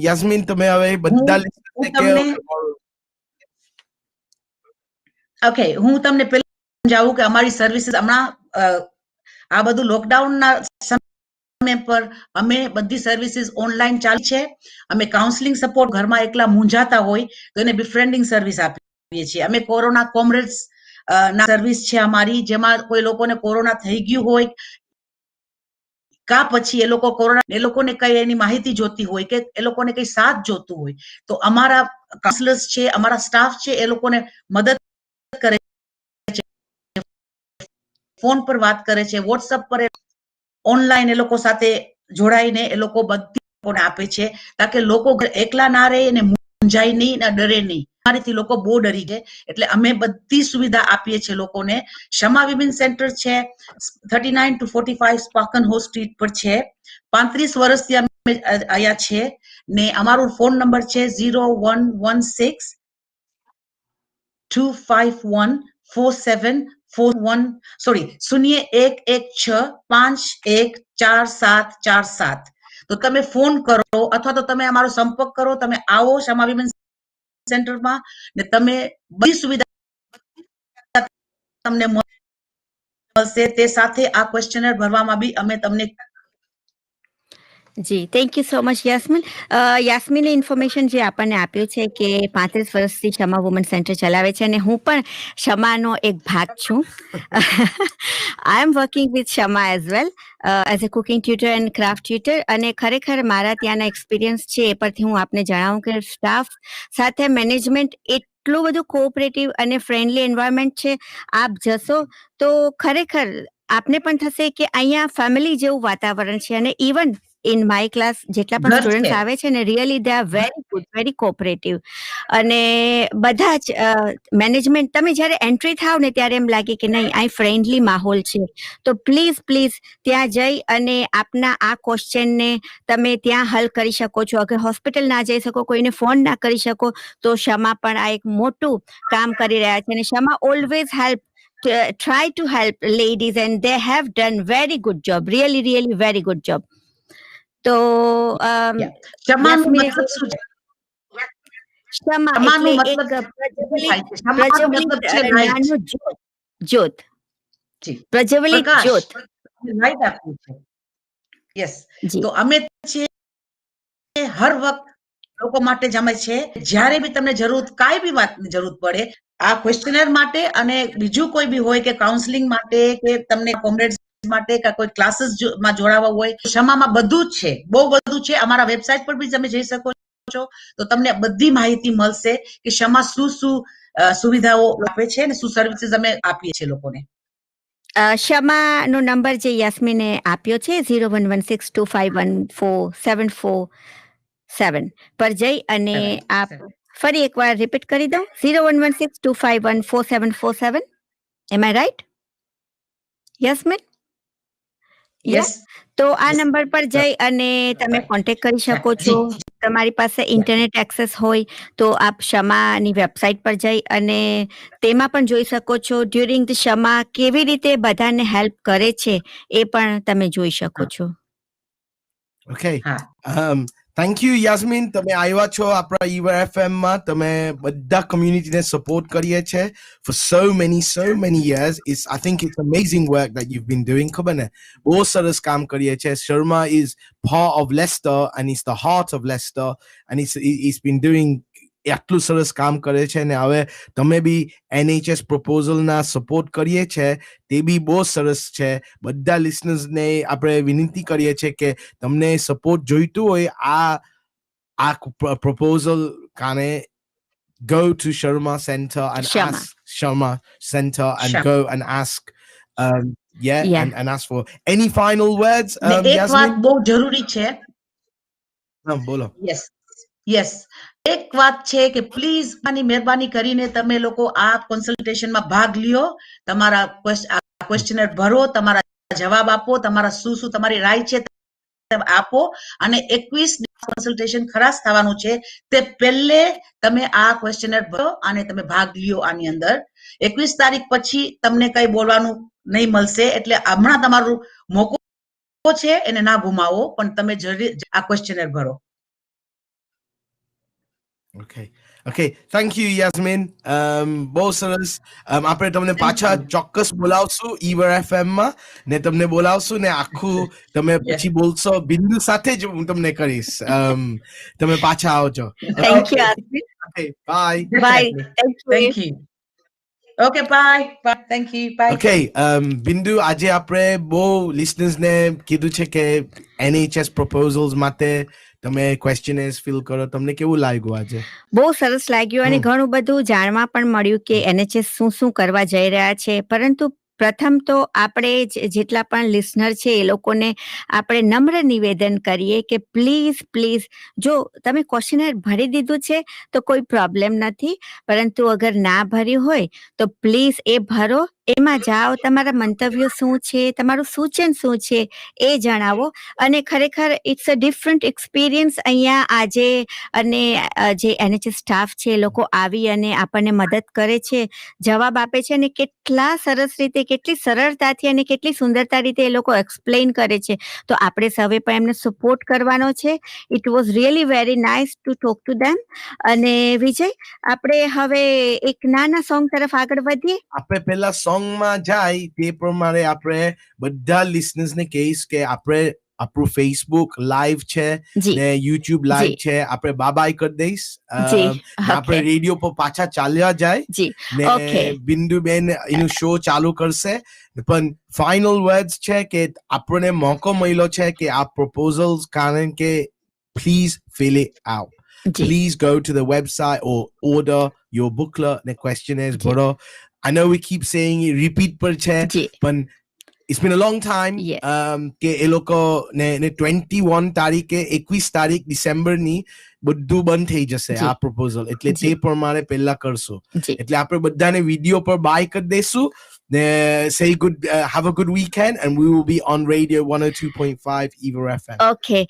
યાસ્મીન, તમે હવે બધા listeners ને કહો. ઓકે, હું તમને પહેલા સમજાવું કે અમારી સર્વિસીસ હમણાં આ બધું લોકડાઉનના સમય પર અમે બધી સર્વિસીસ ઓનલાઈન ચાલી છે. અમે કાઉન્સેલિંગ સપોર્ટ, ઘરમાં એકલા મૂંઝાતા હોય તો એને બિફ્રેન્ડિંગ સર્વિસ આપીએ છીએ. અમે કોરોના કોમરેડ્સ ના સર્વિસ છે અમારી, જેમાં કોઈ લોકોને કોરોના થઈ ગયું હોય કા પછી એ લોકોને કઈ એની માહિતી જોતી હોય કે એ લોકોને કઈ સાથ જોતું હોય તો અમારા કાઉન્સલર્સ છે, અમારા સ્ટાફ છે, એ લોકોને મદદ કરે છે, ફોન પર વાત કરે છે, વોટ્સઅપ પર ઓનલાઈન એ લોકો સાથે જોડાઈને એ લોકો બધી લોકોને આપે છે, તાકે લોકો એકલા ના રહે અને મૂંઝાય નહીં ને ડરે નહીં. અમારીથી લોકો બહુ ડરી જાય એટલે અમે બધી સુવિધા આપીએ છીએ લોકોને. ક્ષમા વિમેન સેન્ટર છે 39 to 45 સ્પાકન હોલ સ્ટ્રીટ પર છે. 35 વર્ષથી અમે અહીંયા છે ને અમારો ફોન નંબર છે 0116 251 4741 સોરી 0116514747. તો તમે ફોન કરો અથવા તો તમે અમારો સંપર્ક કરો. તમે આવો ક્ષમા વિમેન સેન્ટરમાં ને તમે બધી સુવિધા તમને મળશે. તે સાથે આ ક્વેશ્ચનર ભરવામાં બી અમે તમને જી, thank you so much Yasmin. યાસ્મીને ઇન્ફોર્મેશન જે આપણને આપ્યું છે કે 35 વર્ષથી ક્ષમા વુમન સેન્ટર ચલાવે છે અને હું પણ ક્ષમાનો એક ભાગ છું. આઈ એમ વર્કિંગ વિથ ક્ષમા as well as a cooking tutor and craft tutor. અને ખરેખર મારા ત્યાંના એક્સપિરિયન્સ છે એ પરથી હું આપને જણાવું કે સ્ટાફ સાથે મેનેજમેન્ટ એટલું બધું કોઓપરેટિવ અને ફ્રેન્ડલી એન્વાયરમેન્ટ છે. આપ જશો તો ખરેખર આપને પણ થશે કે અહીંયા ફેમિલી જેવું વાતાવરણ છે. અને ઇવન ઇન માય ક્લાસ જેટલા પણ સ્ટુડન્ટ્સ આવે છે ને, really they are very good, very cooperative. અને બધા જ મેનેજમેન્ટ, તમે જ્યારે એન્ટ્રી થાવ ને ત્યારે એમ લાગે કે નહીં, આ ફ્રેન્ડલી માહોલ છે. તો પ્લીઝ ત્યાં જઈ અને આપના આ ક્વેશ્ચનને તમે ત્યાં હલ કરી શકો છો. અગર હોસ્પિટલ ના જઈ શકો, કોઈને ફોન ના કરી શકો, તો ક્ષમા પણ આ એક મોટું કામ કરી રહ્યા છે. અને ક્ષમા always help, try to help ladies and they have done very good job, really very good job. તો ક્ષમાનો મતલબ શું છે? ક્ષમા એટલે એક પ્રજ્વલિત નાનું જ્યોત, પ્રજ્વલિત જ્યોત, લાઈટ આપ્યું છે. યસ, તો અમે છીએ હર વખત લોકો માટે જ અમે છે. જ્યારે બી તમને જરૂર, કાંઈ બી વાતની જરૂર પડે, આ ક્વેશ્ચનર માટે અને બીજું કોઈ બી હોય કે કાઉન્સેલિંગ માટે કે તમને કોમરેડ્સ માટે કે કોઈ ક્લાસીસ માં જોડાવા હોય, ક્ષમામાં બધું જ છે, બહુ બધું છે. અમારા વેબસાઇટ પર બી તમે જઈ શકો છો તો તમને બધી માહિતી મળશે કે ક્ષમા શું સુવિધાઓ આપે છે ને શું સર્વિસીસ અમે આપીએ છીએ લોકોને. ક્ષમાનો નંબર જે યાસ્મીને આપ્યો છે 0116251474 પર જઈ અને આપ ફરી એકવાર રિપીટ કરી દો. 0116251474. એમ આઈ રાઈટ યાસ્મીન? યસ. તો આ નંબર પર જઈ અને તમે કોન્ટેક્ટ કરી શકો છો. તમારી પાસે ઇન્ટરનેટ એક્સેસ હોય તો આપ ક્ષમાની વેબસાઇટ પર જઈ અને તેમાં પણ જોઈ શકો છો. ડ્યુરિંગ ધ ક્ષમા કેવી રીતે બધાને હેલ્પ કરે છે એ પણ તમે જોઈ શકો છો. Okay, thank you Yasmin. તમે આવ્યા છો આપણા EAVA FM માં. તમે બધા કમ્યુનિટીને સપોર્ટ કરીએ છે for so many years. I think it's amazing work that you've been doing. ખબર ને, બહુ સરસ કામ કરીએ છે. Sharma is part of Leicester and it's the heart of Leicester and it's been doing એટલું સરસ કામ કરે છે. ને હવે તમે બી NHS proposal ના સપોર્ટ કરીએ છે તે બી બહુ સરસ છે. બધા listeners ને આપણે વિનંતી કરીએ છે કે તમને સપોર્ટ જોઈતું હોય આ proposal કાને go to Sharma Center and ask Sharma Center and go and ask and ask for any final words. એક વાત Yasmin? બહુ જરૂરી છે. બોલો. યસ એક વાત છે કે પ્લીઝ મહેરબાની કરીને તમે લોકો આ કન્સલ્ટેશનમાં ભાગ લ્યો, તમારા ક્વેશ્ચનર ભરો, તમારા જવાબ આપો, તમારા શું તમારી રાય છે આપો અને 21 કન્સલ્ટેશન ખરાસ થવાનું છે તે પહેલે તમે આ ક્વેશ્ચનર ભરો અને તમે ભાગ લ્યો આની અંદર. 21 તારીખ પછી તમને કઈ બોલવાનું નહીં મળશે, એટલે હમણાં તમારું મોકો છે એને ના ગુમાવો, પણ તમે આ ક્વેશ્ચનર ભરો. Okay, thank you Yasmin. બહુ સરસ. આપણે તમને પાછા ચોક્કસ બોલાવશું EAVA FM માં ને તમને બોલાવશું ને આખું તમે પછી બોલશો બિંદુ સાથે જ હું તમને કરીશ. તમે પાછા આવજો. Thank you Yasmin. Okay, bye. Bye. Thank you. Okay, bye. Bye. Thank you. Bye. Okay, બિંદુ આજે આપણે બહુ listeners ને કીધું છે કે NHS proposals માટે તમે ક્વેશ્ચનર્સ ફિલ કરો. તમને કેવું લાગ્યું આજે? બહુ સરસ લાગ્યું અને ઘણું બધું જાણવા પણ મળ્યું કે NHS શું કરવા જઈ રહ્યા છે. પરંતુ પ્રથમ તો આપણે જેટલા પણ લિસનર છે એ લોકોને આપણે નમ્ર નિવેદન કરીએ કે પ્લીઝ જો તમે ક્વેશ્ચનર ભરી દીધું છે તો કોઈ પ્રોબ્લેમ નથી, પરંતુ અગર ના ભર્યું હોય તો પ્લીઝ એ ભરો, એમાં જાઓ, તમારા મંતવ્યો શું છે, તમારું સૂચન શું છે એ જણાવો. અને ખરેખર ઇટ્સ અ ડિફરન્ટ એક્સપિરિયન્સ અહીંયા આજે. અને જે NHS સ્ટાફ છે એ લોકો આવી અને આપણને મદદ કરે છે, જવાબ આપે છે અને કેટલા સરસ રીતે, કેટલી સરળતાથી અને કેટલી સુંદરતા રીતે એ લોકો એક્સપ્લેન કરે છે. તો આપણે સૌએ પણ એમને સપોર્ટ કરવાનો છે. It was really very nice to talk to them. અને વિજય, આપણે હવે એક નાના સોંગ તરફ આગળ વધીએ. આપણે પહેલા સોંગમાં જાય તે પ્રમાણે આપણે બધા લિસનર્સ ને કહીશ કે આપણે આપણું ફેસબુક લાઈવ છે ને યુટ્યુબ લાઈવ છે, આપણે બાય કરી દઈશ. આપણે રેડિયો પર પાછા ચાલ્યા જાય ને બિંદુબેન એનું શો ચાલુ કરશે. પણ ફાઇનલ વર્ડ્સ છે કે આપણને મોકો મળ્યો છે કે આ પ્રપોઝલ્સ, કારણ કે please fill it out. Please go to the website or order your booklet and questionnaires. I know we keep saying it, repeat per chair, but it's been a long time. કે એ લોકો ને 21 તારીખે 21 તારીખ ડિસેમ્બર ની બધું બંધ થઈ જશે આ પ્રપોઝલ, એટલે તે પ્રમાણે પહેલા કરશો. એટલે આપણે બધાને વિડીયો પર બાય કરી દઈશું. Say good, have a good weekend, and we will be on radio 102.5 EAVA FM. Okay.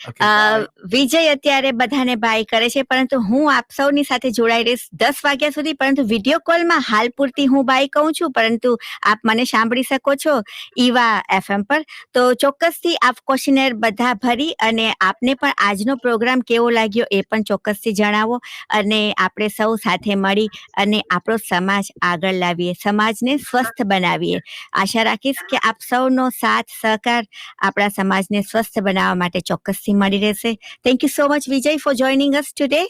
વિજય અત્યારે બધાને બાય કરે છે, પરંતુ હું આપ સૌની સાથે જોડાઈ રહીશ 10 વાગ્યા સુધી. પરંતુ વિડીયો કોલમાં હાલ પૂરતી હું બાય કહું છું, પરંતુ આપ મને સાંભળી શકો છો EAVA FM પર. તો ચોક્કસથી આપ ક્વેશ્ચનર બધા ભરી અને આપને પણ આજનો પ્રોગ્રામ કેવો લાગ્યો એ પણ ચોક્કસથી જણાવો. અને આપણે સૌ સાથે મળી અને આપણો સમાજ આગળ લાવીએ, સમાજને સ્વસ્થ બનાવીએ. આશા રાખીશ કે આપ સૌનો સાથ સહકાર આપણા સમાજને સ્વસ્થ બનાવવા માટે ચોક્કસથી મળી રહેશે. Thank you so much Vijay for joining us today.